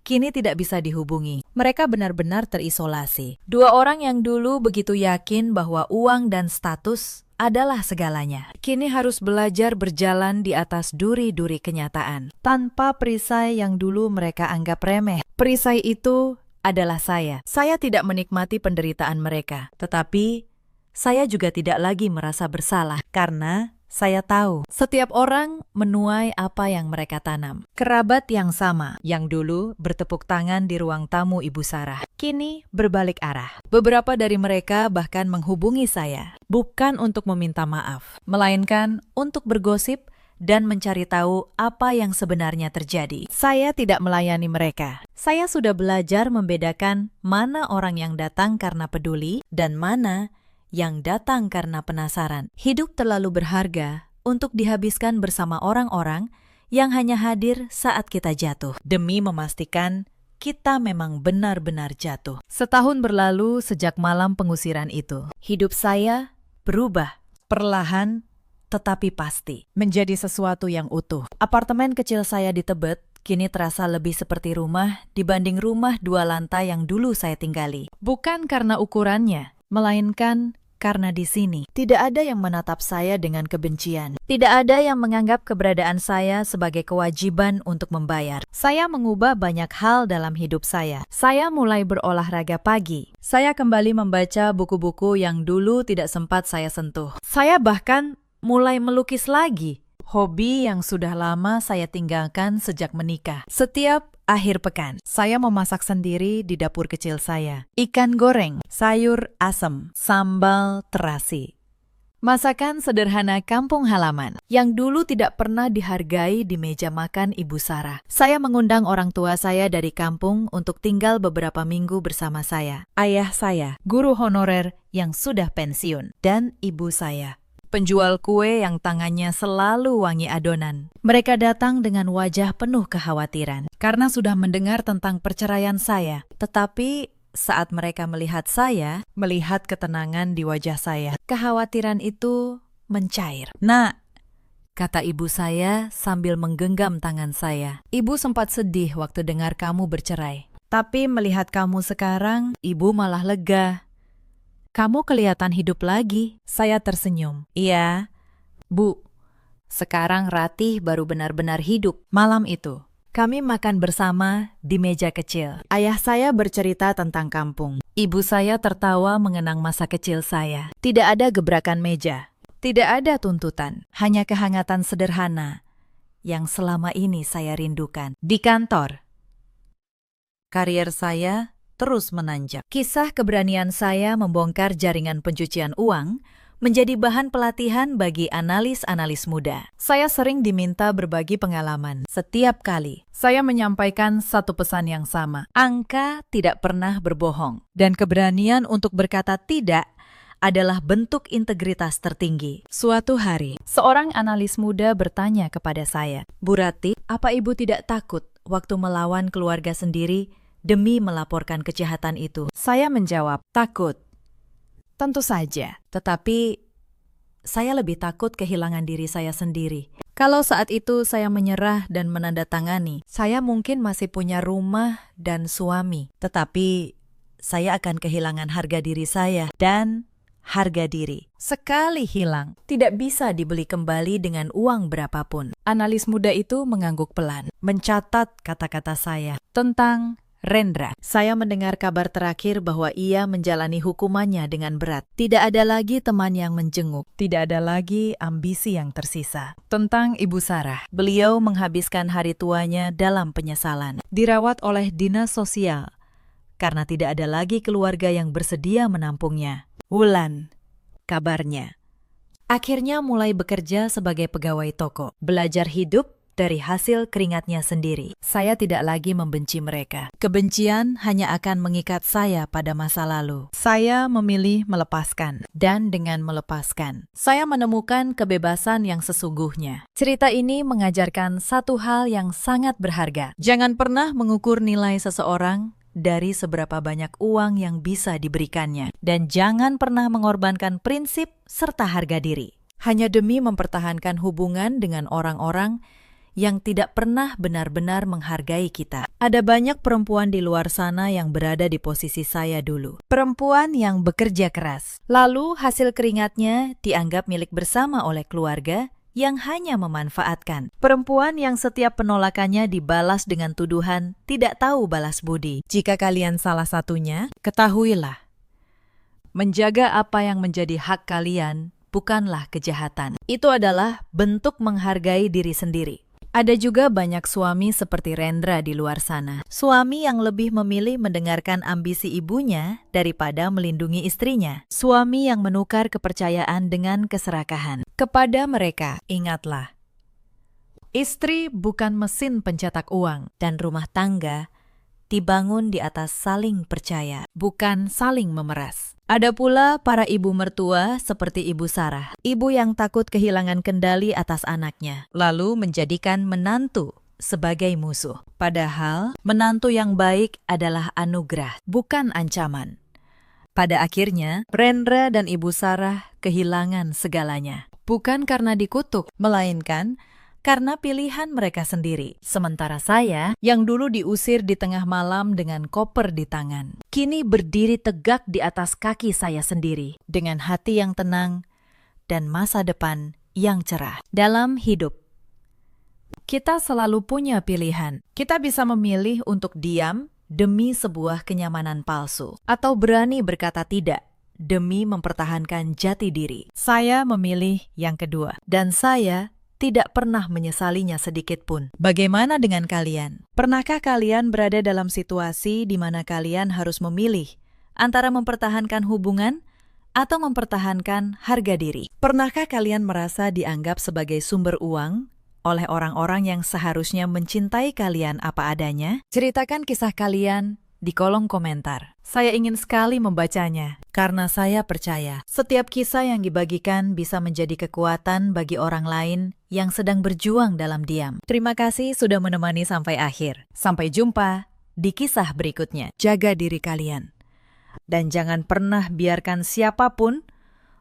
kini tidak bisa dihubungi. Mereka benar-benar terisolasi. Dua orang yang dulu begitu yakin bahwa uang dan status adalah segalanya, kini harus belajar berjalan di atas duri-duri kenyataan, tanpa perisai yang dulu mereka anggap remeh. Perisai itu adalah saya. Saya tidak menikmati penderitaan mereka, tetapi saya juga tidak lagi merasa bersalah, karena saya tahu setiap orang menuai apa yang mereka tanam. Kerabat yang sama, yang dulu bertepuk tangan di ruang tamu Ibu Sarah, kini berbalik arah. Beberapa dari mereka bahkan menghubungi saya, bukan untuk meminta maaf, melainkan untuk bergosip dan mencari tahu apa yang sebenarnya terjadi. Saya tidak melayani mereka. Saya sudah belajar membedakan mana orang yang datang karena peduli dan mana yang datang karena penasaran. Hidup terlalu berharga untuk dihabiskan bersama orang-orang yang hanya hadir saat kita jatuh, demi memastikan kita memang benar-benar jatuh. Setahun berlalu sejak malam pengusiran itu. Hidup saya berubah, perlahan tetapi pasti, menjadi sesuatu yang utuh. Apartemen kecil saya di Tebet kini terasa lebih seperti rumah dibanding rumah 2 lantai yang dulu saya tinggali. Bukan karena ukurannya, melainkan karena di sini tidak ada yang menatap saya dengan kebencian. Tidak ada yang menganggap keberadaan saya sebagai kewajiban untuk membayar. Saya mengubah banyak hal dalam hidup saya. Saya mulai berolahraga pagi. Saya kembali membaca buku-buku yang dulu tidak sempat saya sentuh. Saya bahkan mulai melukis lagi. Hobi yang sudah lama saya tinggalkan sejak menikah. Setiap akhir pekan, saya memasak sendiri di dapur kecil saya. Ikan goreng, sayur asem, sambal terasi. Masakan sederhana kampung halaman yang dulu tidak pernah dihargai di meja makan Ibu Sarah. Saya mengundang orang tua saya dari kampung untuk tinggal beberapa minggu bersama saya. Ayah saya, guru honorer yang sudah pensiun, dan ibu saya, penjual kue yang tangannya selalu wangi adonan. Mereka datang dengan wajah penuh kekhawatiran karena sudah mendengar tentang perceraian saya. Tetapi saat mereka melihat saya, melihat ketenangan di wajah saya, kekhawatiran itu mencair. "Nak," kata ibu saya sambil menggenggam tangan saya, "Ibu sempat sedih waktu dengar kamu bercerai. Tapi melihat kamu sekarang, ibu malah lega. Kamu kelihatan hidup lagi." Saya tersenyum. "Iya, Bu. Sekarang Ratih baru benar-benar hidup." Malam itu, kami makan bersama di meja kecil. Ayah saya bercerita tentang kampung. Ibu saya tertawa mengenang masa kecil saya. Tidak ada gebrakan meja. Tidak ada tuntutan. Hanya kehangatan sederhana yang selama ini saya rindukan. Di kantor, karier saya terus menanjak. Kisah keberanian saya membongkar jaringan pencucian uang menjadi bahan pelatihan bagi analis-analis muda. Saya sering diminta berbagi pengalaman. Setiap kali, saya menyampaikan satu pesan yang sama. Angka tidak pernah berbohong. Dan keberanian untuk berkata tidak adalah bentuk integritas tertinggi. Suatu hari, seorang analis muda bertanya kepada saya, "Bu Ratih, apa Ibu tidak takut waktu melawan keluarga sendiri demi melaporkan kejahatan itu?" Saya menjawab, "Takut. Tentu saja, tetapi saya lebih takut kehilangan diri saya sendiri. Kalau saat itu saya menyerah dan menandatangani, saya mungkin masih punya rumah dan suami, tetapi saya akan kehilangan harga diri saya, dan harga diri sekali hilang tidak bisa dibeli kembali dengan uang berapapun." Analis muda itu mengangguk pelan, mencatat kata-kata saya tentang Rendra. Saya mendengar kabar terakhir bahwa ia menjalani hukumannya dengan berat. Tidak ada lagi teman yang menjenguk. Tidak ada lagi ambisi yang tersisa. Tentang Ibu Sarah. Beliau menghabiskan hari tuanya dalam penyesalan. Dirawat oleh dinas sosial karena tidak ada lagi keluarga yang bersedia menampungnya. Wulan, kabarnya, akhirnya mulai bekerja sebagai pegawai toko. Belajar hidup dari hasil keringatnya sendiri. Saya tidak lagi membenci mereka. Kebencian hanya akan mengikat saya pada masa lalu. Saya memilih melepaskan. Dan dengan melepaskan, saya menemukan kebebasan yang sesungguhnya. Cerita ini mengajarkan satu hal yang sangat berharga. Jangan pernah mengukur nilai seseorang dari seberapa banyak uang yang bisa diberikannya. Dan jangan pernah mengorbankan prinsip serta harga diri hanya demi mempertahankan hubungan dengan orang-orang yang tidak pernah benar-benar menghargai kita. Ada banyak perempuan di luar sana yang berada di posisi saya dulu. Perempuan yang bekerja keras. Lalu hasil keringatnya dianggap milik bersama oleh keluarga yang hanya memanfaatkan. Perempuan yang setiap penolakannya dibalas dengan tuduhan tidak tahu balas budi. Jika kalian salah satunya, ketahuilah, menjaga apa yang menjadi hak kalian bukanlah kejahatan. Itu adalah bentuk menghargai diri sendiri. Ada juga banyak suami seperti Rendra di luar sana. Suami yang lebih memilih mendengarkan ambisi ibunya daripada melindungi istrinya. Suami yang menukar kepercayaan dengan keserakahan. Kepada mereka, ingatlah, istri bukan mesin pencetak uang, dan rumah tangga dibangun di atas saling percaya, bukan saling memeras. Ada pula para ibu mertua seperti Ibu Sarah, ibu yang takut kehilangan kendali atas anaknya, lalu menjadikan menantu sebagai musuh. Padahal, menantu yang baik adalah anugerah, bukan ancaman. Pada akhirnya, Rendra dan Ibu Sarah kehilangan segalanya. Bukan karena dikutuk, melainkan karena pilihan mereka sendiri. Sementara saya, yang dulu diusir di tengah malam dengan koper di tangan, kini berdiri tegak di atas kaki saya sendiri, dengan hati yang tenang dan masa depan yang cerah. Dalam hidup, kita selalu punya pilihan. Kita bisa memilih untuk diam demi sebuah kenyamanan palsu, atau berani berkata tidak demi mempertahankan jati diri. Saya memilih yang kedua, dan saya tidak pernah menyesalinya sedikit pun. Bagaimana dengan kalian? Pernahkah kalian berada dalam situasi di mana kalian harus memilih antara mempertahankan hubungan atau mempertahankan harga diri? Pernahkah kalian merasa dianggap sebagai sumber uang oleh orang-orang yang seharusnya mencintai kalian apa adanya? Ceritakan kisah kalian di kolom komentar. Saya ingin sekali membacanya, karena saya percaya setiap kisah yang dibagikan bisa menjadi kekuatan bagi orang lain yang sedang berjuang dalam diam. Terima kasih sudah menemani sampai akhir. Sampai jumpa di kisah berikutnya. Jaga diri kalian. Dan jangan pernah biarkan siapapun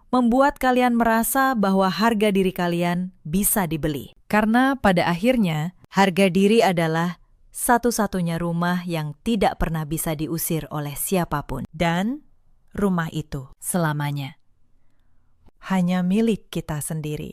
membuat kalian merasa bahwa harga diri kalian bisa dibeli. Karena pada akhirnya, harga diri adalah satu-satunya rumah yang tidak pernah bisa diusir oleh siapapun. Dan rumah itu selamanya hanya milik kita sendiri.